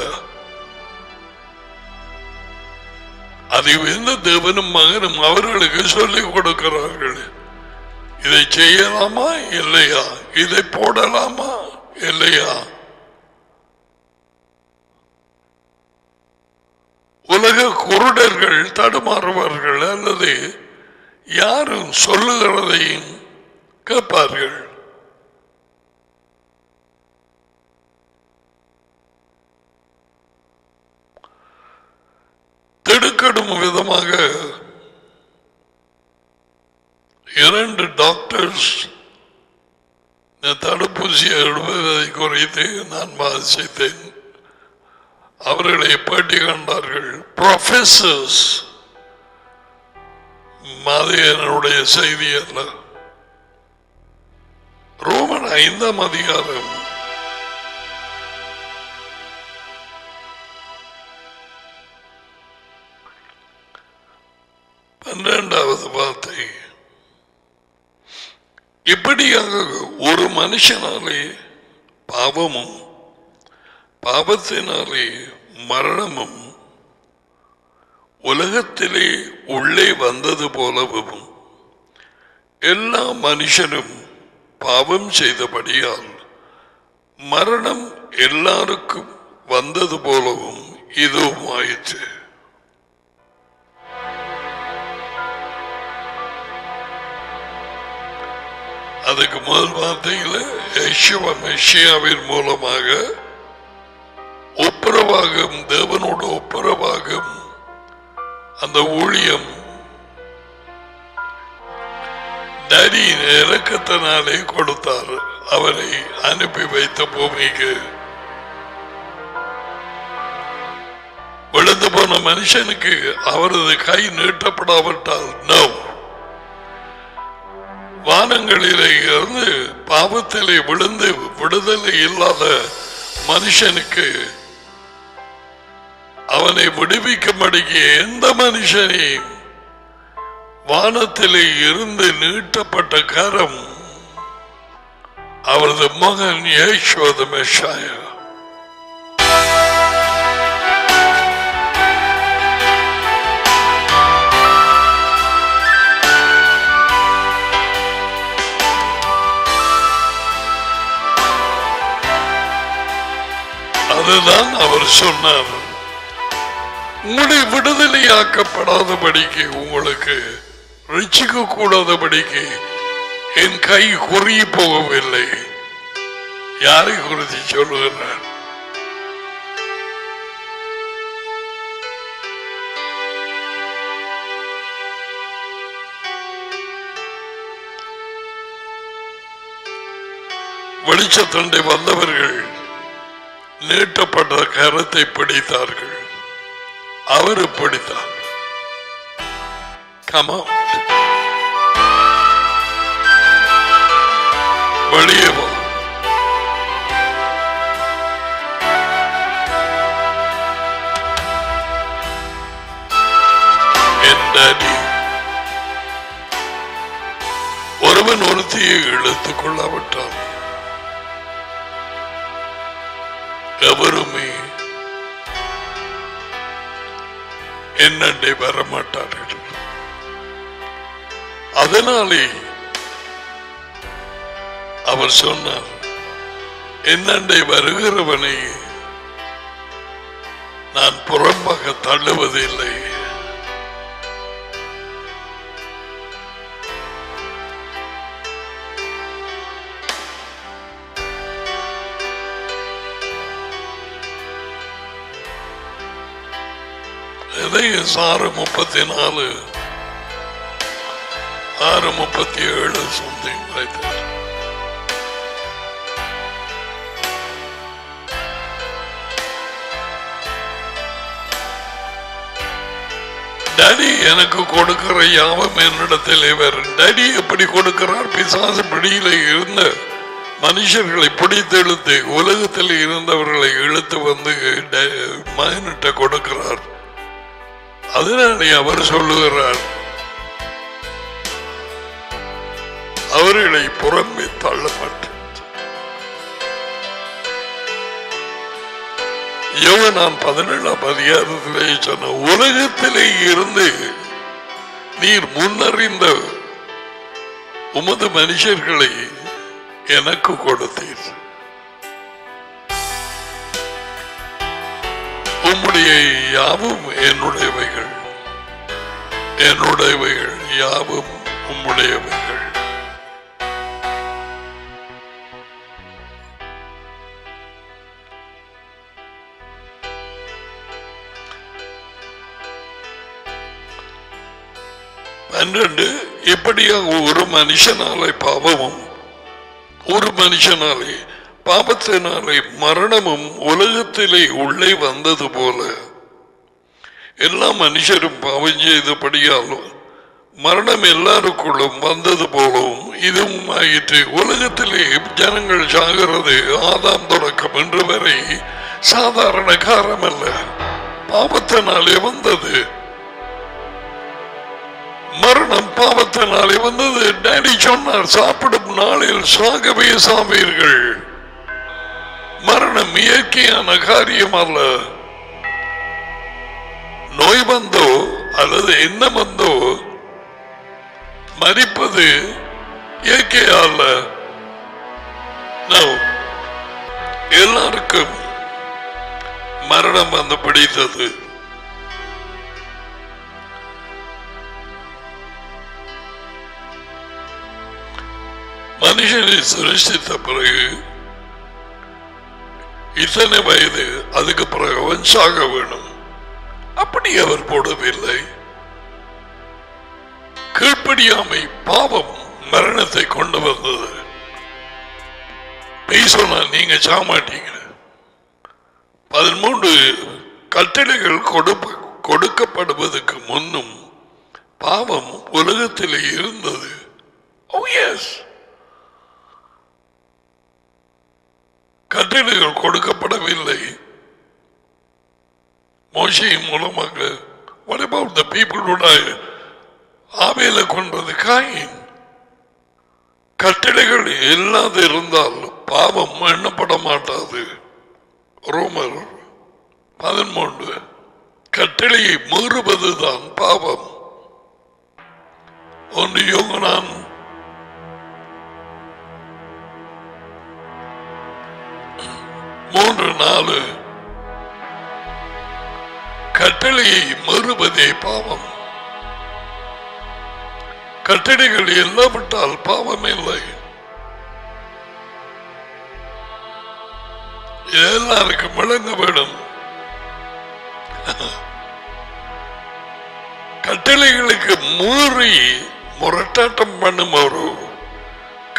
அதை எந்த தேவனும் மகனும் அவர்களுக்கு சொல்லிக் கொடுக்கிறார்கள். இதை செய்யலாமா இல்லையா, இதை போடலாமா இல்லையா. உலக குருடர்கள் தடுமாறுவார்கள், அல்லது யாரும் சொல்லுகிறதையும் கேட்பார்கள். விதம் விதமாக 2 டாக்டர்ஸ் தடுப்பூசி எடுப்பதை குறித்து நான் வாசித்தேன். அவர்களை பேட்டி கண்டார்கள். ப்ரொஃபசர்ஸ், என்னுடைய செய்தி அல்ல. ரோமன் 5ஆம் அதிகாரம் 12வது வார்த்தை. இப்படியாக ஒரு மனுஷனாலே பாவமும் பாவத்தினாலே மரணமும் உலகத்திலே உள்ளே வந்தது போலவும் எல்லா மனுஷனும் பாவம் செய்தபடியால் மரணம் எல்லாருக்கும் வந்தது போலவும் இதுவும் ஆயிற்று. அதுக்கு முதல் வார்த்தையில் யெகோவா மெசியாவின் மூலமாக ஒப்புரவாகும், தேவனோட ஒப்புரவாகும் அந்த ஊழியம் டேடியின் இரக்கத்தினாலே கொடுத்தார். அவரை அனுப்பி வைத்த பூமிக்கு விழுந்து போன மனுஷனுக்கு அவரது கை நீட்டப்படாவிட்டால் நோ, வானங்களிலே இருந்து பாவத்திலே விழுந்து விடுதலை இல்லாத மனுஷனுக்கு அவனை விடுவிக்கும்படிக்கு எந்த மனுஷனையும் வானத்திலே இருந்து நீட்டப்பட்ட கரம் அவரது மகன் யெகோவா மெசியா. அதுதான் அவர் சொன்னார். உங்களை விடுதலையாக்கப்படாதபடிக்கு, உங்களுக்கு ரட்சிக்க கூடாதபடிக்கு என் கை குறுகி போகவில்லை. யாரை குறித்து சொல்லுகிறார்? வெளிச்சத்தண்டை வந்தவர்கள் நீட்டப்பட்ட கரத்தை பிடித்தார்கள். அவர் பிடித்தார். Come out. வெளியே வா. என் டாடி ஒருவன் ஒருத்தியை இழுத்துக் கொள்ளாவிட்டால் எவருமே என்னண்டே வரமாட்டார்கள். அதனாலே அவர் சொன்னார், என்னண்டே வருகிறவனை நான் புறம்பாக தள்ளுவதில்லை. Isaiah 6:34, 6:37, something like that. Daddy எனக்கு கொடுக்கிற யாவும் என்னிடத்திலே வரும். டாடி எப்படி கொடுக்கிறார்? பிசாசு பிடியில இருந்த மனுஷர்களை பிடித்து இழுத்து உலகத்தில் இருந்தவர்களை இழுத்து வந்து மகனிட்ட கொடுக்கிறார். அதனாலே அவர் சொல்லுகிறார், அவர்களை புறம்பே தள்ளப்பட்டு. யோவான் 17ஆம் அதிகாரத்திலே சொன்ன, உலகத்திலே இருந்து நீர் முன்னறிந்த உமது மனுஷர்களை எனக்கு கொடுத்தீர். உம்முடைய யாவும் என்னுடையவைகள், என்னுடையவைகள் யாவும் உம்முடையவைகள். 12 இப்படியாக ஒரு மனுஷனாலே பாவமும் ஒரு மனுஷனாலே பாவத்தினாலே மரணமும் உலகத்திலே உள்ளே வந்தது போல எல்லா மனுஷரும் பாவம் செய்தபடியாலும் மரணம் எல்லாருக்குள்ளும் வந்தது போலவும் இதுவும் ஆயிற்று. உலகத்திலே ஜனங்கள் சாகிறது ஆதாம் தொடக்கம் என்று வரை சாதாரண காரணம் அல்ல, பாவத்தினாலே வந்தது. மரணம் பாவத்தினாலே வந்தது. டாடி சொன்னார், சாப்பிடும் நாளில் சாகவே சாவீர்கள். மரணம் இயற்கையான காரியம் அல்ல. நோய் வந்தோ அல்லது என்ன வந்தோ மரிப்பது இயற்கையா அல்ல. எல்லாருக்கும் மரணம் வந்து பிடித்தது. மனுஷனை சிருஷ்டித்த பிறகு இத்தனை வயது அதுக்கு பிறகு அவன் சாக வேணும். அப்படி அவர் போடவில்லை. கீழ்ப்படியாமை பாவம் மரணத்தை கொண்டு வந்தது. பேச நீங்க சாமாட்டீங்க. 13 கட்டளைகள் கொடுக்கப்படுவதற்கு முன்னும் பாவம் உலகத்தில் இருந்தது. கட்டளைகள் கொடுக்கப்படவில்லை மோசையின் மூலமாக. What about the people who died? ஆவேல கொண்டது காயின். கட்டளைகள் இல்லாது இருந்தால் பாவம் எண்ணப்பட மாட்டாது. ரோமர் 13 கட்டளையை மீறுவதுதான் பாவம். 1 யோவான் 3:4 கட்டளையை மீறுவதே பாவம். கட்டளைகள் இல்லாவிட்டால் பாவம் இல்லை. எல்லாருக்கும் விளங்க வேண்டும். கட்டளைகளுக்கு மீறி முரட்டாட்டம் பண்ணும் ஒரு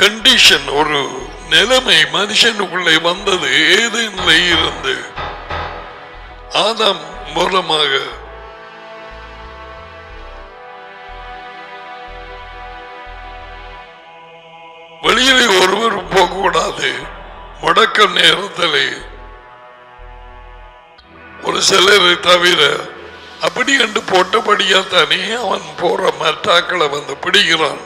கண்டிஷன், ஒரு நிலைமை மனுஷனுக்குள்ளே வந்தது. ஏதேனிலே இருந்து ஆதாம் மூலமாக. வெளியிலே ஒருவரும் போகக்கூடாது. முடக்க நேரத்தில் ஒரு சிலரை தவிர அப்படி என்று போட்டபடியா தானே அவன் போற மற்றாக்களை வந்து பிடிக்கிறான்.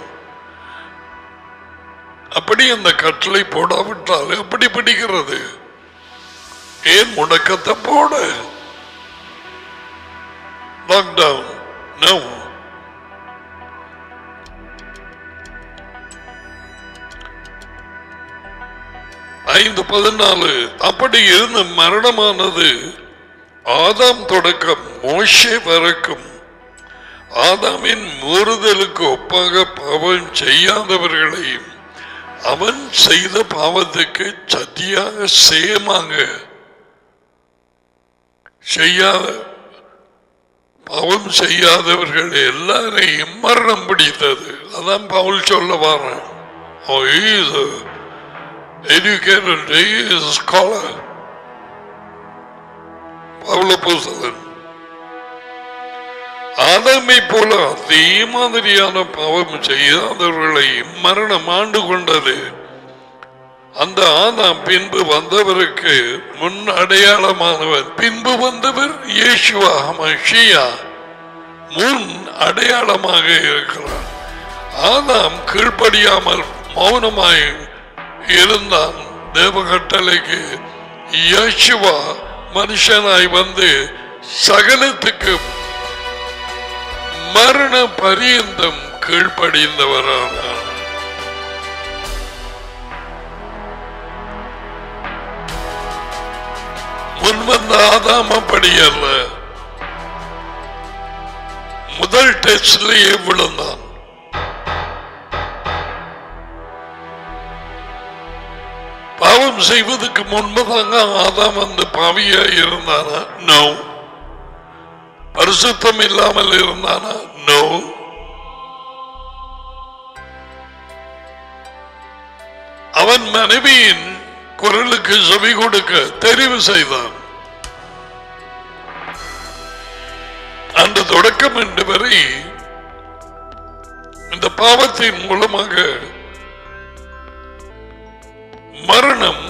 அப்படி அந்த கட்டளை போடாவிட்டால் எப்படி பிடிக்கிறது? ஏன் முடக்கத்தை போட? Lockdown no. ஐந்து 14 அப்படி இருந்த மரணமானது ஆதாம் தொடக்கம் மோசே வரைக்கும் ஆதாமின் மூறுதலுக்கு ஒப்பாக பாவம் செய்யாதவர்களையும் அவன் செய்த பாவத்துக்கு சத்தியாக சேமாக செய்யாத பாவம் செய்யாதவர்கள் எல்லாரையும் மரணம் பிடித்தது. அதான் பவுல் சொல்ல வாரேன். Educated, he is a scholar. பவுலப்போஸ்தலன் ஆதாமை போல அதே மாதிரியான பாவம் செய்யாதவர்களை மரணம் ஆண்டு கொண்டது. அந்த ஆதாம் பின்பு வந்தவருக்கு முன் அடையாளமானவர். பின்பு வந்தவர் இயேசுவா மஷியா முன் அடையாளமாக இருக்கிறார். ஆதாம் கீழ்ப்படியாமல் மௌனமாய் இருந்தான் தேவ கட்டளைக்கு. இயேசுவா மனுஷனாய் வந்து சகலத்துக்கு மரண பரியந்தம் கீழ்ப்படிந்தவரானார். முன்வந்த ஆதாம் அப்படி அல்ல. முதல் டெஸ்ட்லேயே விழுந்தான். பாவம் செய்வதற்கு முன்பதாங்க ஆதாம் வந்து பாவியா இருந்தானா? நோ. பரிசுத்தம் இல்லாமல் இருந்தானா? நோ. அவன் மனைவியின் குரலுக்கு செவி கொடுக்க தெரிவு செய்தான். அந்த தொடக்கம் என்று வரை இந்த பாவத்தின் மூலமாக மரணம்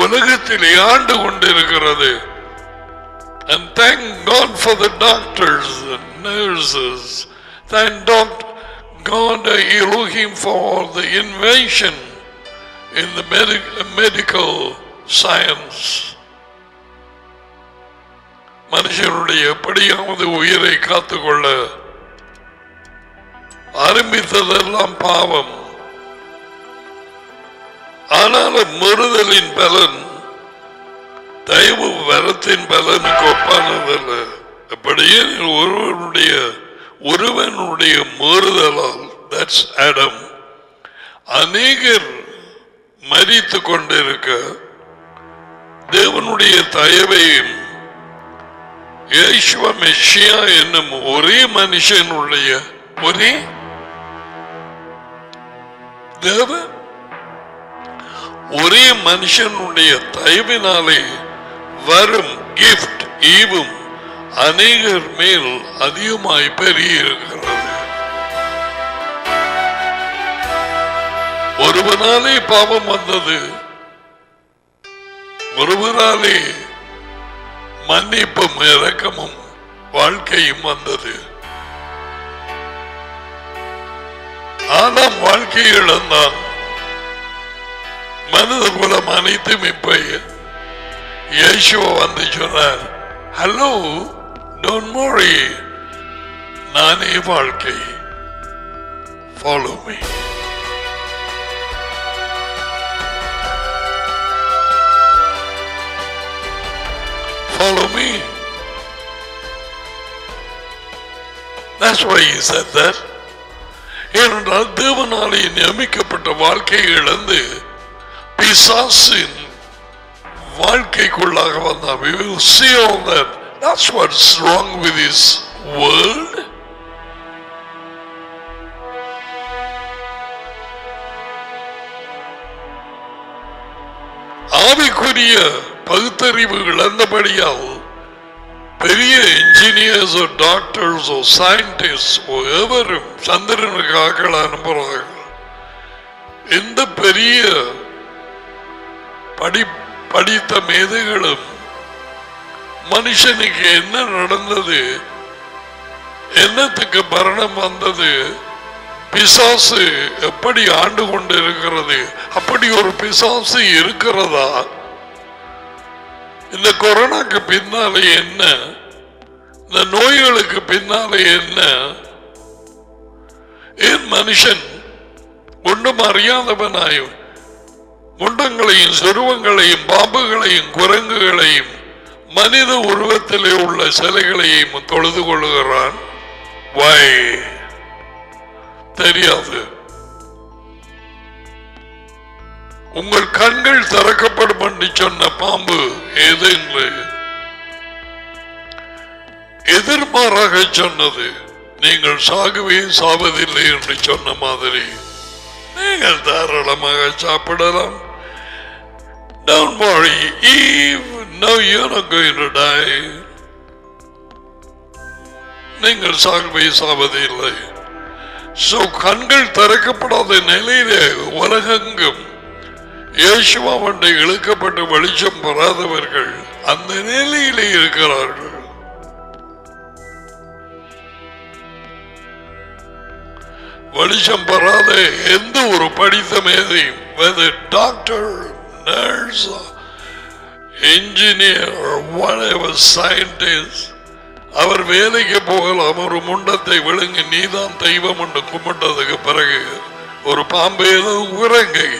உலகத்திலே ஆண்டு கொண்டிருக்கிறது. And thank God for the doctors and nurses. Thank God Elohim for the invention in the medical science. மனுஷனுடைய எப்படியாவது உயிரை காத்துக்கொள்ள ஆரம்பித்ததெல்லாம் பாவம். ஆனாலும் முறுதலின் பலன் தயவு வரத்தின் பலனுக்கு ஒப்பானதல்ல. அப்படியே ஒருவனுடைய முறுதலால், தட்ஸ் ஆடம், அநேகர் மரித்து கொண்டிருக்க தேவனுடைய தயவையும் யேசுவ மெஷியா என்னும் ஒரே மனுஷனுடைய ஒரே மனுஷனுடைய தயவினாலே வரும் கிஃப்ட் ஈவும் அநேகர் மேல் அதிகமாய் பெருகியிருக்கிறது. ஒருவனாலே பாவம் வந்தது, ஒருவராலே மன்னிப்பும் இரக்கமும் வாழ்க்கையும் வந்தது. ஆதாம் வாழ்க்கை இழந்தான். மனித குலம் அனைத்தும் இப்ப இயேசுவா வந்து சொன்னார், ஹலோ, டோன்ட் வரி, நானே வாழ்க்கை, follow me. Follow me. That's why he said that. ஏனென்றால் தேவனாலே நியமிக்கப்பட்ட வாழ்க்கையை இழந்து பிசாசின் வாழ்க்கைக்குள்ளாக வந்தார். We will see all that. That's what's wrong with this world. ஆவிக்குரிய பகுத்தறிவு இழந்தபடியால் பெரிய இன்ஜினியர்ஸ், டாக்டர்ஸ், சயின்டிஸ்ட் எவரும் சந்திரனுக்கு ஆக்கள் அனுப்புகிறார்கள். எந்த பெரிய படித்த மேதைகளும் மனுஷனுக்கு என்ன நடந்தது, என்னத்துக்கு மரணம் வந்தது, பிசாசு எப்படி ஆண்டு கொண்டு இருக்கிறது, அப்படி ஒரு பிசாசு இருக்கிறதா, இந்த கொரோனாக்கு பின்னாலே என்ன, இந்த நோய்களுக்கு பின்னாலே என்ன, ஏன் மனுஷன் ஒன்றும் அறியாதவனாய் முண்டங்களையும் சொருவங்களையும் பாம்புகளையும் குரங்குகளையும் மனித உருவத்திலே உள்ள சிலைகளையும் தொழுது கொள்ளுகிறான்? தெரியாது. உங்கள் கண்கள் திறக்கப்படும் என்று சொன்ன பாம்பு ஏது என்று எதிர்மாறாக சொன்னது. நீங்கள் சாகவே சாவதில்லை என்று சொன்ன மாதிரி நீங்கள் தாராளமாக சாப்பிடலாம். Don't worry, Eve, no, you're not going to die. நீங்கள் சாகவே சாவதில்லை. So கண்கள் திறக்கப்படாத நிலையிலே உலகெங்கும் இயேசுவாவண்டை இழுக்கப்பட்டு வெளிச்சம் பெறாதவர்கள் அந்த நிலையிலே இருக்கிறார்கள். வெளிச்சம் பெறாத எந்த ஒரு படித்த மேதையும், whether doctor, nurse, engineer or whatever scientist, அவர் வேலைக்கு போகலாம். ஒரு முண்டத்தை விழுங்கி நீதான் தெய்வம் என்று கும்பிட்டதுக்கு பிறகு ஒரு பாம்பு ஏதோ உறங்கை,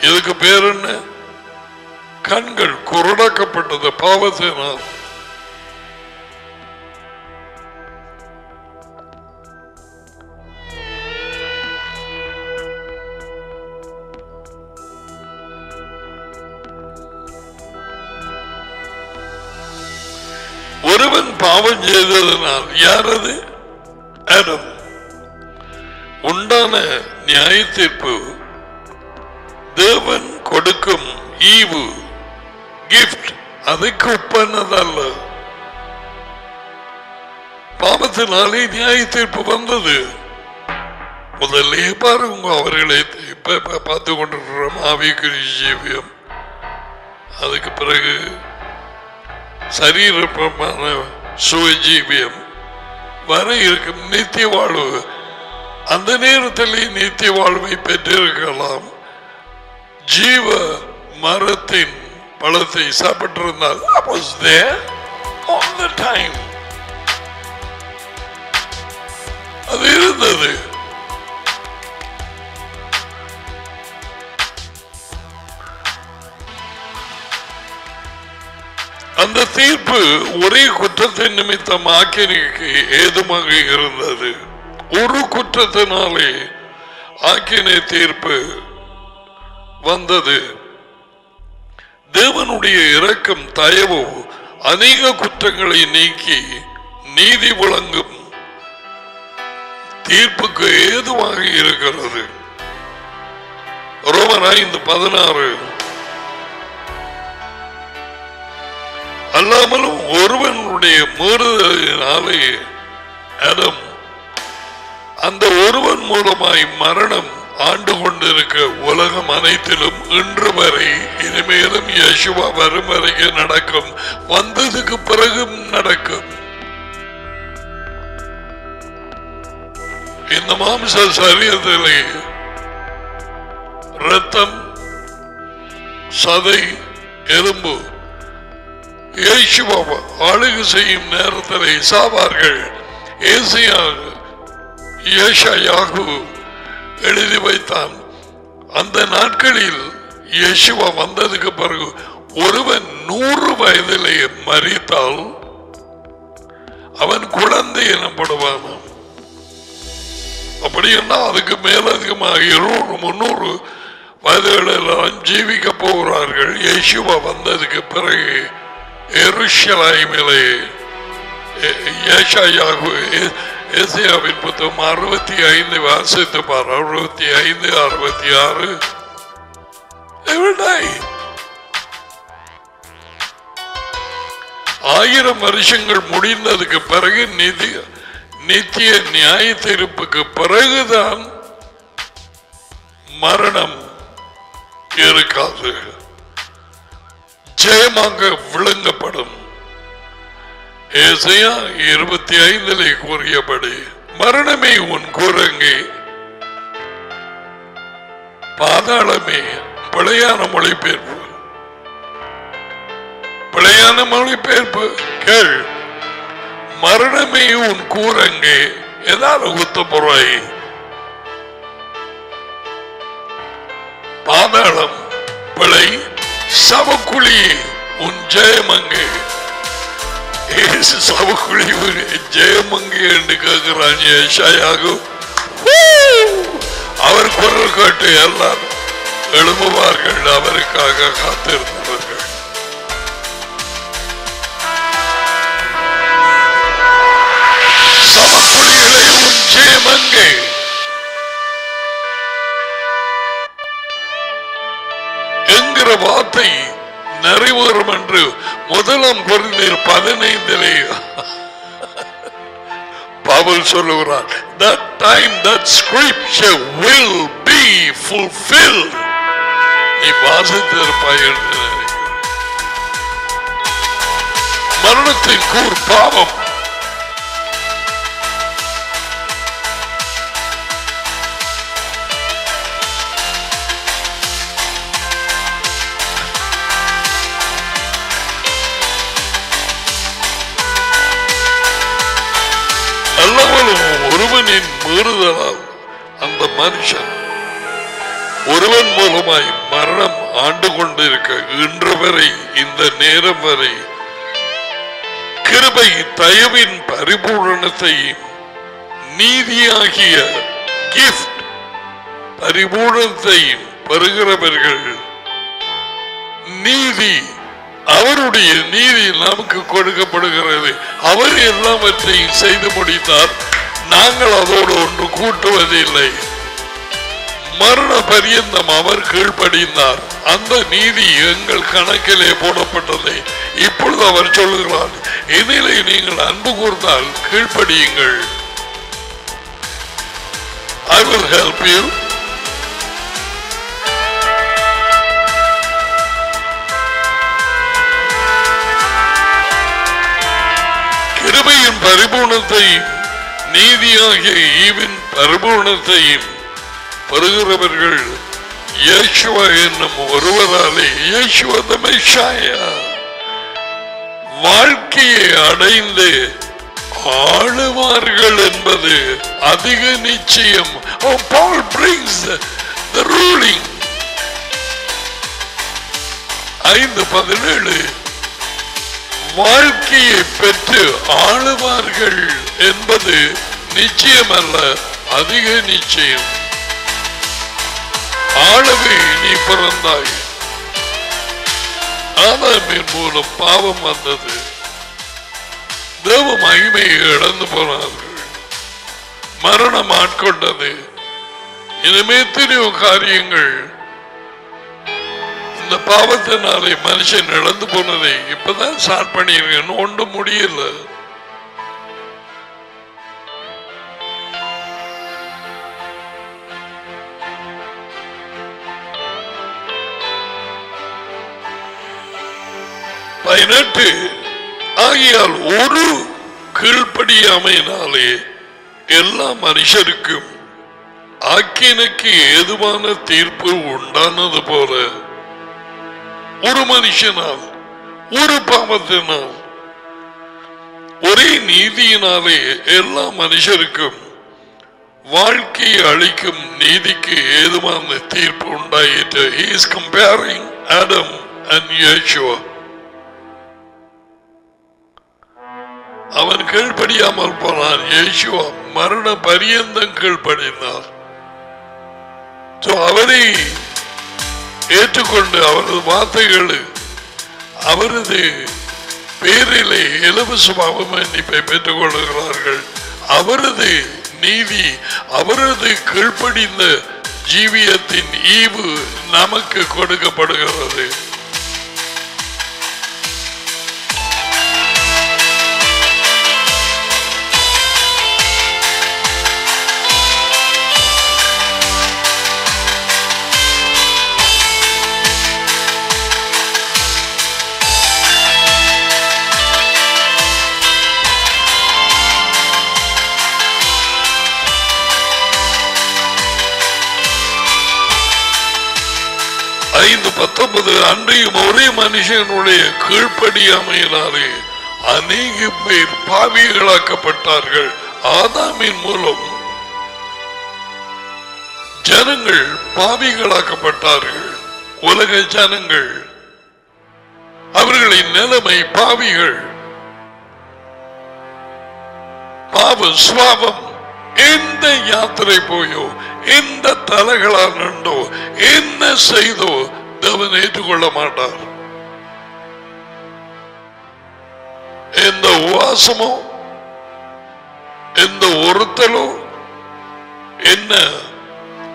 இதுக்கு பேர் என்ன? கண்கள் குருடாக்கப்பட்டது பாவத்தினால். ஒருவன் பாவம் செய்ததனால், யாரது? ஆடம். உண்டான நியாய தீர்ப்பு தேவன் கொடுக்கும் ஈவு கிஃப்ட், அதுக்கு ஒப்பானதல்ல. பாவத்தினாலே நியாய தீர்ப்பு வந்தது. முதல்ல பாருங்க, அவர்களை இப்ப பார்த்து கொண்டிருக்கிறோம் ஆவிக்குரிய ஜீவியம், அதுக்கு பிறகு சரீரமான சுவஜீவியம், வர இருக்கும் நித்திய வாழ்வு. அந்த நேரத்தில் நித்திய வாழ்வை பெற்றிருக்கலாம். ஜீவ மரத்தின் பழத்தை சாப்பிட்டிருந்தால் அது இருந்தது. அந்த தீர்ப்பு ஒரே குற்றத்தின் நிமித்தம் ஆக்கினைக்கு ஏதுமாக இருந்தது. ஒரு குற்றத்தினாலே ஆக்கினை தீர்ப்பு வந்தது. தேவனுடைய இரக்கம் தயவு அநேக குற்றங்களை நீக்கி நீதி வழங்கும் தீர்ப்புக்கு ஏதுவாக இருக்கிறது. ரோமர் 5:16 அல்லாமலும் ஒருவனுடைய மீறுதலினாலே ஆதாம் அந்த ஒருவன் மூலமாய் மரணம் ஆண்டு கொண்டிருக்க உலகம் அனைத்திலும் இன்று வரை இனிமேலும் யேசுவா வரும் வரைக்கும் நடக்கும், வந்ததுக்கு பிறகும் நடக்கும். இந்த மாம்ச சரீரத்திலே ரத்தம் சதை எலும்பு இயேசுவை ஆளுகை செய்யும் நேரத்திலே சாவார்கள். ஏசாயாகு எழுதி வைத்தான். அந்த நாட்களில் இயேசுவா வந்ததுக்கு பிறகு ஒருவன் 100 வயதிலேயே மரித்தால் அவன் குழந்தை எனப்படுவான். அப்படி என்ன அதுக்கு மேலதிகமாக 200-300 வயதுகளெல்லாம் ஜீவிக்க போகிறார்கள். இயேசுவா வந்ததுக்கு பிறகு எருசலேமிலே ஏசாயாகு ஏசாயாவின் புத்தகம் 65 வாசித்து பார். 65-66 1000 வருஷங்கள் முடிந்ததுக்கு பிறகு நித்திய நியாய தீர்ப்புக்கு பிறகுதான் மரணம் இருக்காது, ஜெயமாக விளங்கப்படும். ஏசாயா 25 கூறியபடி மரணமே உன் குரங்கே, பாதாளமே பிழையான மொழிபெயர்ப்பு. பிழையான மொழிபெயர்ப்பு கேள். மரணமே உன் கூரங்கே, ஏதாவது குத்த பொறாய். பாதாளம் பிழை, சவக்குழி உன் ஜெயமங்கே. சவக்குழி ஜெயமங்கே என்று கேட்கிறான் ஏசாயாகு. அவர் குரல் கேட்டு எல்லாரும் எழும்புவார்கள், அவருக்காக காத்திருந்தவர்கள். சவக்குழிகளே உன் ஜெயமங்கே. என்கிற வார்த்தை நிறைவேறும் என்று 1 கொரிந்தியர் 15 பவுல் சொல்லுகிறார். That time that scripture will be fulfilled. நீ வாசித்திருப்பாய் என்று நினைக்கிறேன். மரணத்தின் கூர் பாவம். ஒருவனின் மீறுதலால் அந்த மனுஷன் ஒருவன் மூலமாய் மரணம் ஆண்டு கொண்டிருக்க இன்று வரை இந்த நேரம் வரை கிருபை தயவின் பரிபூரணத்தையும் நீதியாகிய கிஃப்ட் பரிபூரணத்தையும் பெறுகிறவர்கள். நீதி, அவருடைய நீதி நமக்கு கொடுக்கப்படுகிறது. அவர் எல்லாவற்றையும் செய்து முடித்தார். நாங்கள் அதோடு ஒன்று கூட்டுவதில்லை. மரண பரியந்தம் அவர் கீழ்ப்படிந்தார். அந்த நீதி எங்கள் கணக்கிலே போடப்பட்டதை இப்பொழுது அவர் சொல்லுகிறார், இதிலே நீங்கள் அன்பு கூர்ந்தால் கீழ்ப்படியுங்கள். I will help you. கிருபையின் பரிபூர்ணத்தையும் நீதியாகிய ஈவின் பரிபூர்ணத்தையும் பெறுகிறவர்கள் இயேசுவா என்னும் ஒருவராலே, இயேசுவா the Messiah, வாழ்க்கையை அடைந்து ஆளுவார்கள் என்பது அதிக நிச்சயம். Paul brings the ruling. 5:17 வாழ்க்கையை பெற்று ஆளுவார்கள் என்பது நிச்சயம் அல்ல, அதிக நிச்சயம். ஆளவே நீ பிறந்தாய். ஆதாமின் மூலம் பாவம் வந்தது. தேவ மகிமையை இழந்து போனார்கள். மரணம் ஆட்கொண்டது. இனிமே எத்தனையோ காரியங்கள் இந்த பாவத்தினாலே மனுஷன் இழந்து போனதை இப்பதான் ஸ்டார்ட் பண்ணிருக்கேன். ஒன்றும் முடியல. ஆகையால் ஒரு கீழ்ப்படியாமையினாலே எல்லா மனுஷருக்கும் ஆக்கினைக்கு ஏதுவான தீர்ப்பு உண்டானது போல ஒரு மனுஷனால், ஒரு பாவத்தினால், ஒரே நீதியினாலே எல்லா மனுஷருக்கும் வாழ்க்கையை அளிக்கும் நீதிக்கு ஏதுவான தீர்ப்பு உண்டாயிற்று. He is comparing Adam and Yeshua. அவன் கீழ்ப்படியாமல் போனான். இயேசுவா மரண பரியந்தம் கீழ்ப்படினார். அவரை ஏற்றுக்கொண்டு அவரது வார்த்தைகள் அவரது பேரிலே இலவச பாவ மன்னிப்பை பெற்றுக் கொள்கிறார்கள். அவரது நீதி, அவரது கீழ்ப்படிந்த ஜீவியத்தின் ஈவு நமக்கு கொடுக்கப்படுகிறது. அன்றையும் ஒரே மனுஷனுடைய கீழ்ப்படியாமையினாலே அநேக பேர் பாவிகளாக்கப்பட்டார்கள். ஆதாமின் மூலம் ஜனங்கள் பாவிகளாக்கப்பட்டார்கள். உலக ஜனங்கள், அவர்களின் நிலைமை பாவிகள். பாவ சுவாபம். எந்த யாத்திரை போயோ, எந்த தலைகளால் நின்றோ, என்ன செய்தோ தேவன் ஏற்றுக்கொள்ள மாட்டார். எந்த உவாசமோ, எந்த ஒருத்தலோ, என்ன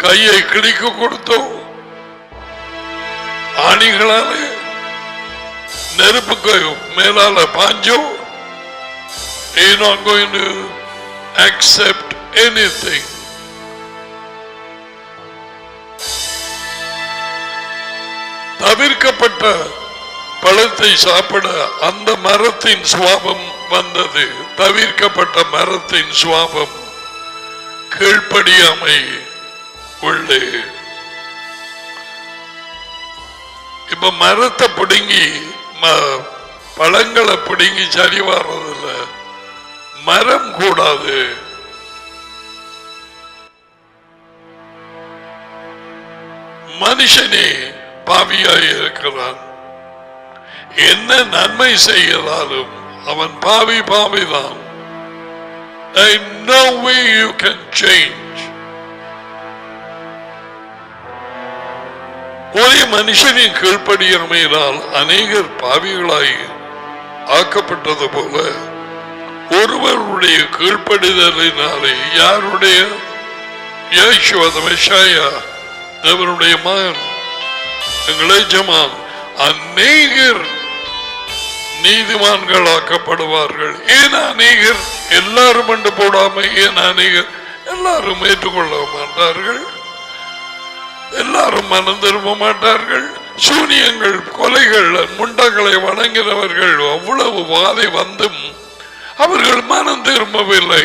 கையை கிழிக்க கொடுத்தோ, ஆணிகளாலே நெருப்புக்கு மேலால பாஞ்சோ, he is not going to accept anything. தவிர்க்கப்பட்ட பழத்தை சாப்பிட அந்த மரத்தின் சுவாபம் வந்தது. தவிர்க்கப்பட்ட மரத்தின் சுவாபம் கீழ்ப்படியாமை உள்ளே. இப்ப மரத்தை பிடுங்கி பழங்களை பிடுங்கி சரி வர்றதில்ல. மரம் கூடாது. மனுஷனே பாவியாய் இருக்கிறான். என்ன நன்மை செய்யறாலும் அவன் பாவிதான். No way you can change. ஒரே மனுஷனின் கீழ்ப்படியாமையினால் அநேகர் பாவிகளாய் ஆக்கப்பட்டது போல ஒருவருடைய கீழ்ப்படிதலினாலே, யாருடைய? யேசுவ மெஷாயா, தேவனுடைய மகன், எங்கள் எஜமான். அநேகர் நீதிமான்களாக்கப்படுவார்கள். ஏன் அநேகர்? எல்லாரும் என்று போடாம ஏன் அநேகர்? எல்லாரும் ஏற்றுக்கொள்ள மாட்டார்கள், எல்லாரும் மனம் திரும்ப மாட்டார்கள். சூனியங்கள், கொலைகள், முண்டங்களை வணங்கினவர்கள் அவ்வளவு வாதை வந்தும் அவர்கள் மனம் திரும்பவில்லை.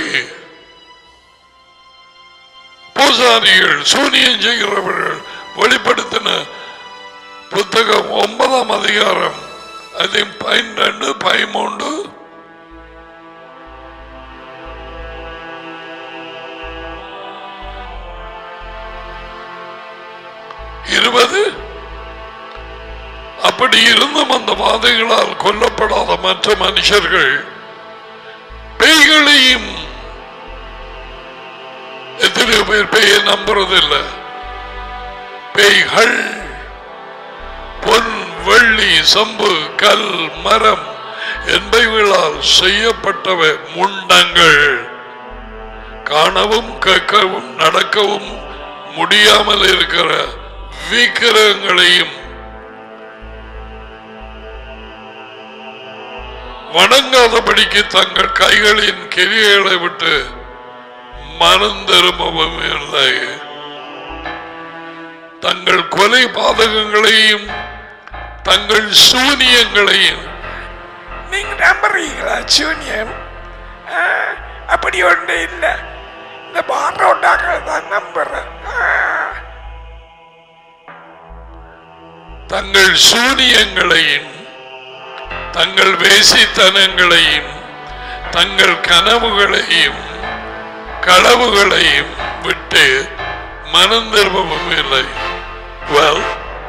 பூசாரிகள், சூனியம் செய்கிறவர்கள், வெளிப்படுத்தின புத்தகம் 9ஆம் அதிகாரம், அது 12, 13, 20. அப்படி இருந்தும் அந்த வாதைகளால் கொல்லப்படாத மற்ற மனுஷர்கள் பேய்களையும், எத்தனையோ பேர் பேயை நம்புறதில்லை. பேய்கள் பொன், வெள்ளி, சம்பு, கல், மரம் என்பவைகளால் செய்யப்பட்டவை முண்டங்கள், காணவும் கேட்கவும் நடக்கவும் முடியாமல் இருக்கிற விக்கிரகங்களையும் வணங்காதபடிக்கு தங்கள் கைகளின் கிரியைகளை விட்டு மனம் திரும்பவும் இல்லை. தங்கள் கொலை பாதகங்களையும் தங்கள் சூனியங்களையும். நீங்க நம்புறீங்களா சூனியம்? அப்படி ஒன்று இல்லை. இந்த பாரோட்டாக்கள் தான் நம்புறேன். தங்கள் சூனியங்களையும் தங்கள் வேசித்தனங்களையும் தங்கள் கனவுகளையும் களவுகளையும் விட்டு மனம் திரும்பவும் இல்லை.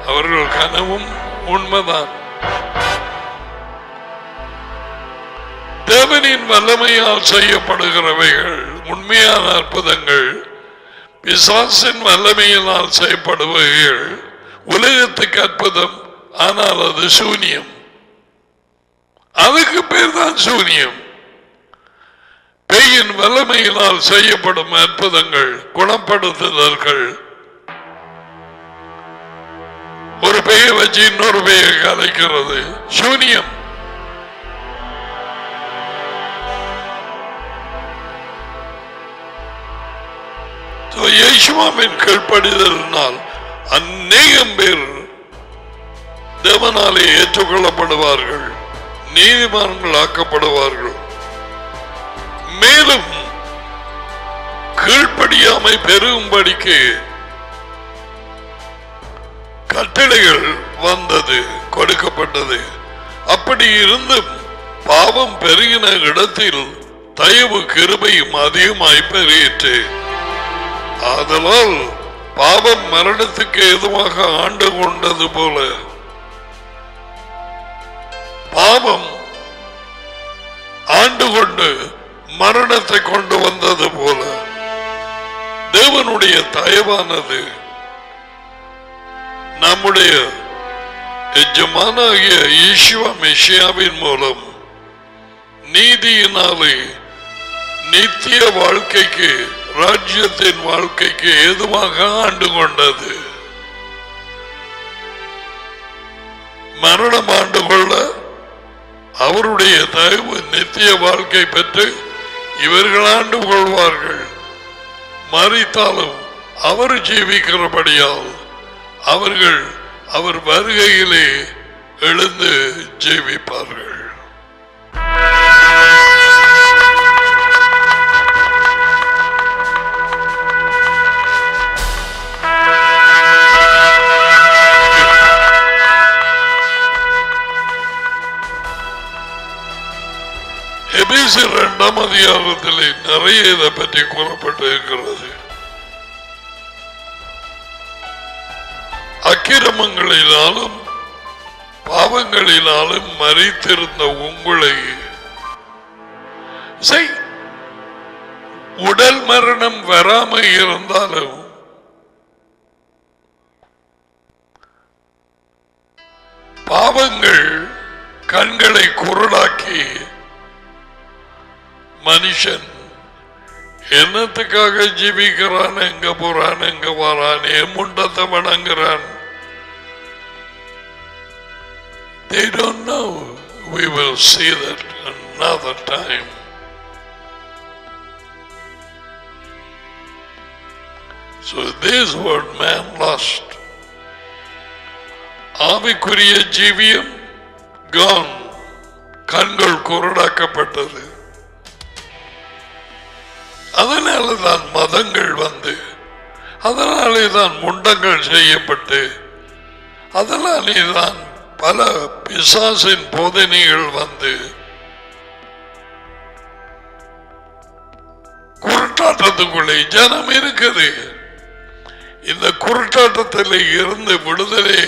அவர்கள் கனவும் உண்மைதான். தேவனின் வல்லமையால் செய்யப்படுகிறவைகள் உண்மையான அற்புதங்கள். பிசாசின் வல்லமையினால் செய்யப்படுபவைகள் உலகத்துக்கு அற்புதம், ஆனால் அது சூனியம். அதுக்கு பேர் தான் சூனியம். பேயின் வல்லமையினால் செய்யப்படும் அற்புதங்கள், குணப்படுத்துதல்கள். ஒரு பேயை வச்சு இன்னொரு பேயை கலைக்கிறது சூனியம். இயேசுவின் கீழ்ப்படிதலினால் அநேகம் பேர் தேவனாலே ஏற்றுக்கொள்ளப்படுவார்கள், நீதிமான்கள் ஆக்கப்படுவார்கள். மேலும் கீழ்ப்படியாமை பெருகும்படிக்கு கட்டளைகள் வந்தது, கொடுக்கப்பட்டது. அப்படி இருந்தும் பாவம் பெருகின இடத்தில் தயவு கிருபையும் அதிகமாய் பெருகிற்று. ஆதலால் பாவம் மரணத்துக்கு எதுவாக ஆண்டு கொண்டது போல, பாவம் ஆண்டு கொண்டு மரணத்தை கொண்டு வந்தது போல, தேவனுடைய தயவானது நம்முடைய எஜமானாகிய யேசுவ மெசியாவின் மூலம் நீதியினாலே நித்திய வாழ்க்கைக்கு, ராஜ்யத்தின் வாழ்க்கைக்கு ஏதுவாக ஆண்டு கொண்டது. மரணம் ஆண்டு கொள்ள அவருடைய தயவு நித்திய வாழ்க்கை பெற்று இவர்கள் ஆண்டு கொள்வார்கள். மரித்தாலும் அவர் ஜீவிக்கிறபடியால் அவர்கள் அவர் வருகையிலே எழுந்து ஜீவிப்பார்கள். எபேசியர் 2ஆம் அதிகாரத்திலே நிறைய இதை பற்றி கூறப்பட்டு இருக்கிறது. அக்கிரமங்களினாலும் பாவங்களினாலும் மரித்திருந்த உங்களை உடல் மரணம் வராமல் இருந்தாலும் பாவங்கள் கண்களை குருடாக்கி மனுஷன் என்னத்துக்காக ஜீவிக்கிறான், எங்க போறான், எங்க வரான், என் முண்டத்தை வணங்குறான். They don't know. We will see that another time. So this word man lost. ஆவிக்குரிய ஜீவியம் gone. கண்கள் குருடாக்கப்பட்டது. அதனால தான் மதங்கள் வந்து, அதனாலே தான் முண்டங்கள் செய்யப்பட்டு, அதனாலே தான் பல பிசாசின் போதனைகள் வந்து குருட்டாட்டத்துக்குள்ளே ஜனம் இருக்குது. இந்த குருட்டாட்டத்தில் இருந்து விடுதலை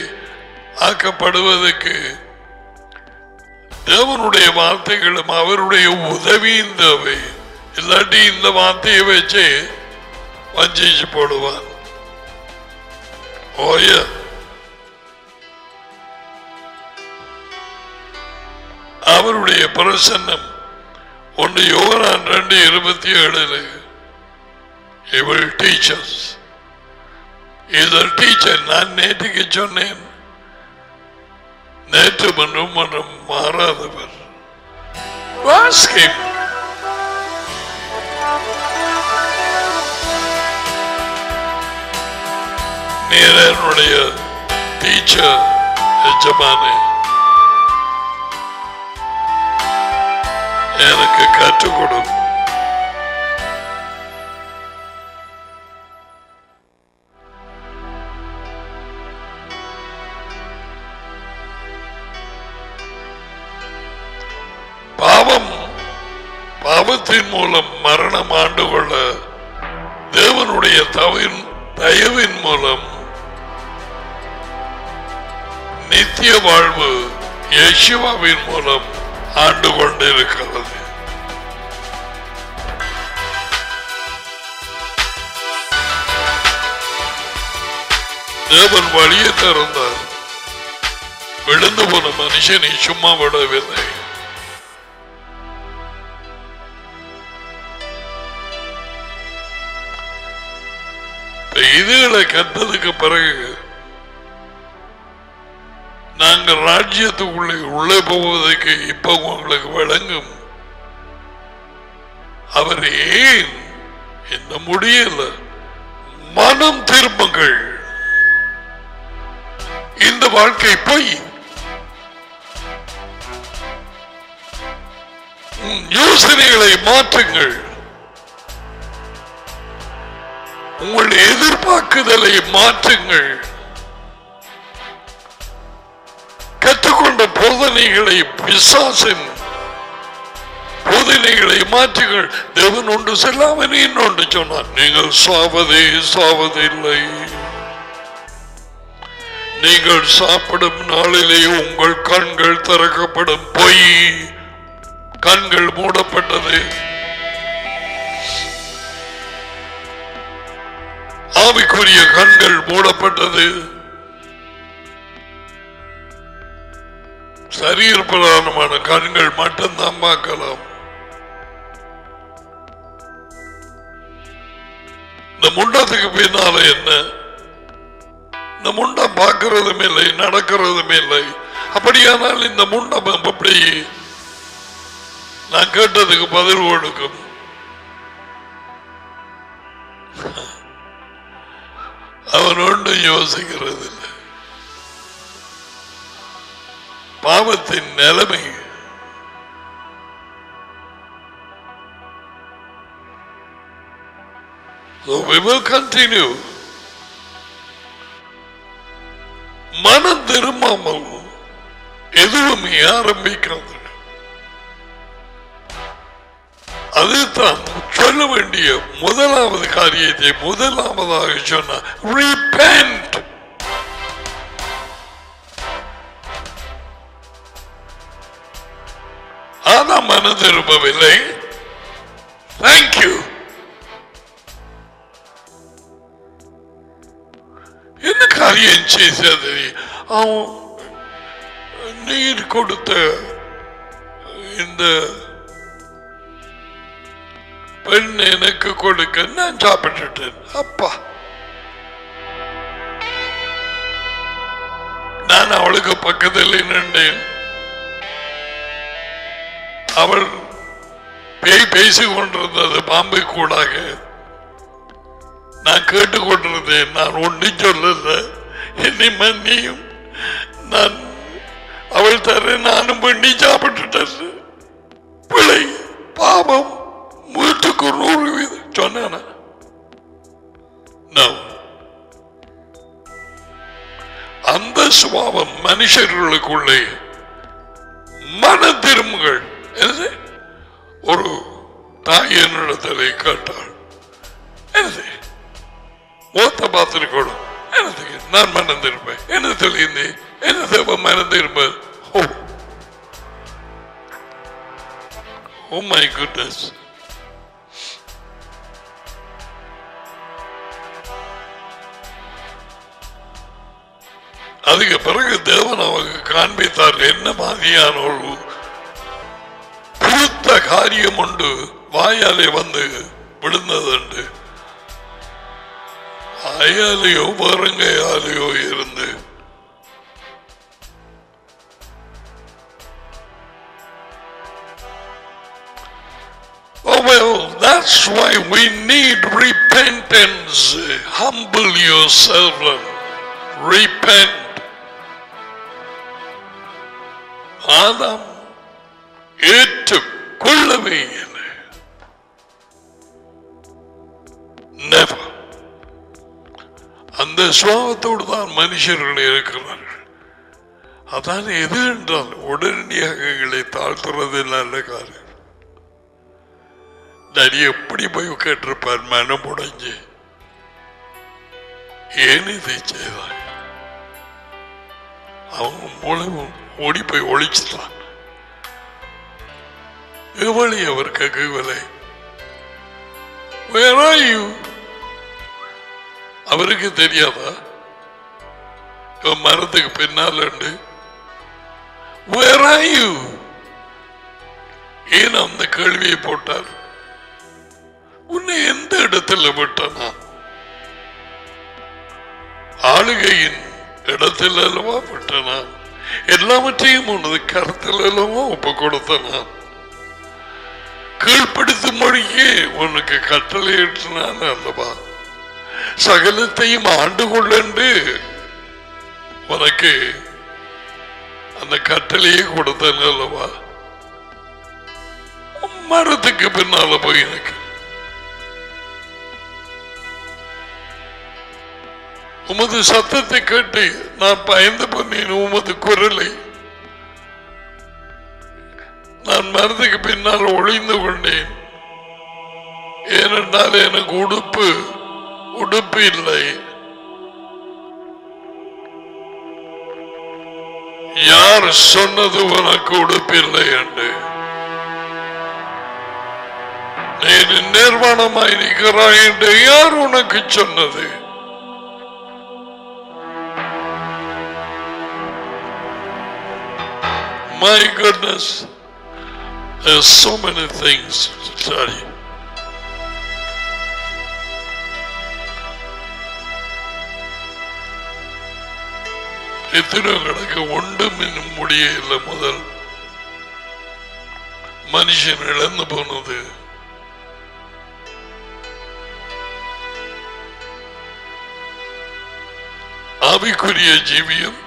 ஆக்கப்படுவதற்கு தேவனுடைய வார்த்தைகளும் அவருடைய உதவியும் தேவை. இல்லாட்டி இந்த வார்த்தையை வச்சு வஞ்சிச்சு போடுவான். ஓய அவருடைய பிரசன்னம் 1 யோவான் 2:27 He will teach us. He is a teacher. நான் நேற்றுக்கு சொன்னேன், நேற்று மன்றும் மாறாதவர். Ask him. நீர் என்னுடைய டீச்சர், எஜமானே, எனக்கு கற்றுக் கொடு. பாவத்தின் மூலம் மரணம் ஆண்டு கொள்ள தேவனுடைய தயவின் மூலம் நித்திய வாழ்வு யேசுவின் மூலம் ஆண்டு கொண்டிருக்கிறது. தேவன் வழியை திறந்தார். விழுந்து போன மனுஷனை சும்மா விடவில்லை. இதுகளை கற்றதுக்கு பிறகு நாங்கள் ராஜ்யத்துக்குள்ளே உள்ளே போவதற்கு இப்ப உங்களுக்கு விளங்கும். அவர் ஏன் என்ன முடியல? மனம் திரும்புங்கள். இந்த வாழ்க்கை போய் யோசனைகளை மாற்றுங்கள். உங்கள் எதிர்பார்க்குதலை மாற்றுங்கள். கற்றுக்கொண்ட போதனைகளை, பிசாசின் போதனைகளை மாற்றுங்கள். தேவன் ஒன்று செல்லாமல் இன்னொன்று சொன்னார், நீங்கள் சாவதில்லை. நீங்கள் சாப்பிடும் நாளிலே உங்கள் கண்கள் திறக்கப்படும். பொய், கண்கள் மூடப்பட்டது. ஆவிக்குரிய கண்கள் மூடப்பட்டது. சரீர பிரதானமான கண்கள் மட்டும்தான் பார்க்கலாம். இந்த முண்டத்துக்கு பின்னால என்ன? இந்த முண்டம் பார்க்கறதும் இல்லை, நடக்கிறதும் இல்லை. அப்படியானால் இந்த முண்டம் எப்படி நான் கேட்டதுக்கு பதில் கொடுக்கும்? அவன் ஒன்றும் யோசிக்கிறது இல்லை. பாவத்தின் நிலைமை So we will continue. மனம் திரும்பாமல் எதுவுமே ஆரம்பிக்காது. அதுதான் சொல்ல வேண்டிய முதலாவது காரியத்தை முதலாவதாக சொன்ன repent. ஆனா மனம் திரும்பவில்லை. Thank you. என்ன காரியம் செய்தது? நீர் கொடுத்த இந்த பெண் எனக்கு கொடுக்க நான் சாப்பிட்டுட்டேன். அப்பா, நான் அவளுக்கு பக்கத்தில் நின்றேன். அவள் பேய் பேசிக் கொண்டிருந்தது பாம்பை கூடாக. நான் கேட்டுக்கொண்டிருந்தேன். நான் ஒன்றும் சொல்லல. என்னை மன்னியும், நான் அவள் தர நானும் பண்ணி சாப்பிட்டுட்டேன். பிழை, பாவம், 100% சொன்ன. அந்த சுபாவம் மனுஷர்களுக்குள்ளே மன திரும்புகள். ஒரு தாய் என்னிடத்திலே கேட்டாள், என்னது மூத்த பார்த்திருக்கணும், என்னதுக்கு நான் மனம் திரும்பேன், என்னத்தில் இருந்து என்ன தேவை மனம் திரும்ப. Oh my goodness. அதுக்கு பிறகு தேவன் அவங்க காண்பித்தார் என்ன மாதிரியான ஒரு புழுத்த காரியம் உண்டு வாயாலே வந்து விழுந்தது. ஆயாலையோ வருங்கையாலையோ இருந்து well, that's why we need repentance. Humble yourself and repent. ஆதாம் ஏற்றுக்கொள்ளவே இல்லை. Never. அந்த சுவாபத்தோடு தான் மனுஷர்கள் இருக்கிறார்கள். அதான் எது என்றால் உடனடியாக எங்களை தாழ்த்துறது நல்ல காரியம். நிறைய எப்படி போய் கேட்டிருப்பார் மனம் உடைஞ்சு, ஏன் இதை செய்தார்? அவங்க மூலம் ஓடி போய் ஒழிச்சுட்டான். எவளி அவர் கேட்கவில்லை. Where are you? அவருக்கு தெரியாதா மரத்துக்கு பின்னால் உண்டு? Where are you? ஏன் அந்த கேள்வியை போட்டார்? உன்னை எந்த இடத்துல விட்டனா? ஆளுகையின் இடத்தில் அல்லவா விட்டனா? எல்லாவற்றையும் உனது கருத்தில் அல்லவா ஒப்பு கொடுத்தனா? கீழ்ப்படுத்தும் மொழியே உனக்கு கட்டளை ஏற்றினான் அல்லவா? சகலத்தையும் ஆண்டு கொள்ளண்டு உனக்கு அந்த கட்டளையை கொடுத்தன் அல்லவா? மரத்துக்கு பின்னால போய் எனக்கு உமது சத்தத்தை கேட்டு நான் பயந்து போனேன். உமது குரலை நான் மரத்துக்கு பின்னால் ஒளிந்து கொண்டேன். ஏனென்றால் எனக்கு உடுப்பு இல்லை. யார் சொன்னது உனக்கு உடுப்பில்லை என்று? நீ நிர்வாணமாய் நிற்கிறாய் என்று யார் உனக்கு சொன்னது? My goodness, there's so many things to tell you. எத்தனை கணக்கு ஒன்றும் இன்னும் முடியல. முதல் மனுஷன் இழந்து போனது ஆவிக்குரிய ஜீவியம்,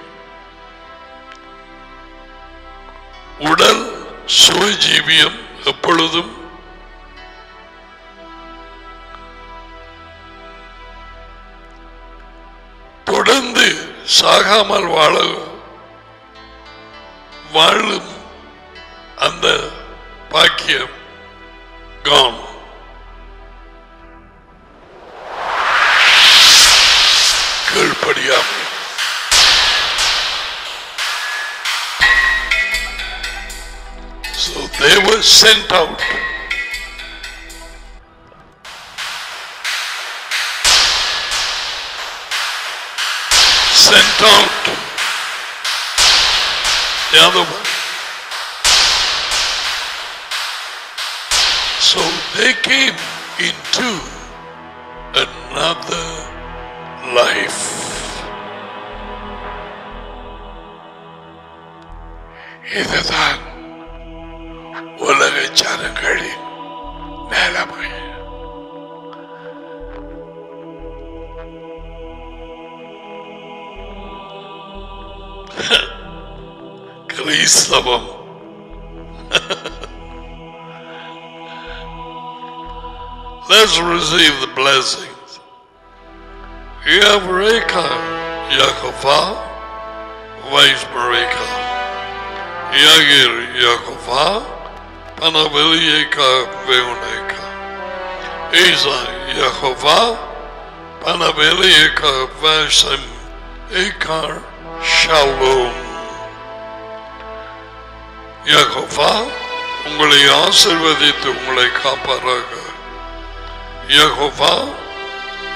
உடல் சுயஜீவியம் எப்பொழுதும் தொடர்ந்து சாகாமல் வாழும் அந்த பாக்கியம் கான். கீழ்ப்படியாமல் they were sent out. Sent out. The other one. So they came into another life. இதுதான் உலக ஜனங்களின் நிலைமை. கிறிஸ்தவம் Let's receive the blessings. Yavreka Yakovah, Vice Bereka. Yagir Yakovah, Panavelieka Veuneka. Isa Yakovah, Panavelieka Vasem Ekar Shalom. Jehovah உங்களை ஆசீர்வதித்து உங்களை காப்பாராக. யெகோவா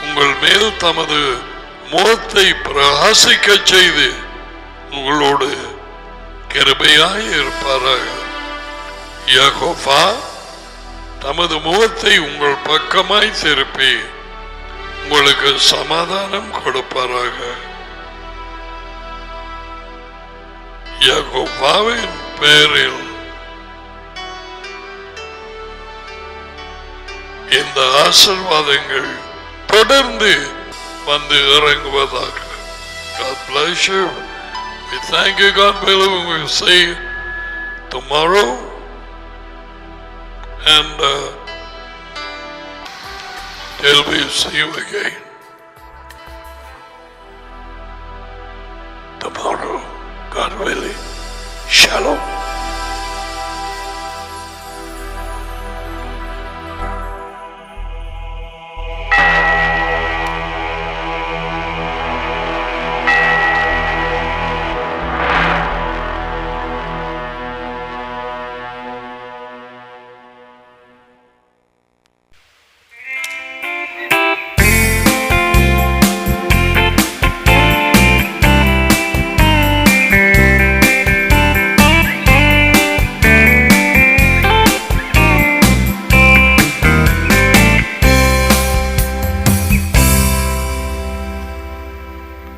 உங்கள் மேல் தமது முகத்தை பிரகாசிக்க செய்து உங்களோடு கிருபையாய் இருப்பாராக. யெகோவா தமது முகத்தை உங்கள் பக்கமாய் திருப்பி உங்களுக்கு சமாதானம் கொடுப்பாராக. யெகோவாவின் பெயரில் இந்த ஆசீர்வாதங்கள் தொடர்ந்து வந்து இறங்குவதாக. God bless you. We thank you, God willing. We will see you tomorrow and till we see you again tomorrow, God willing.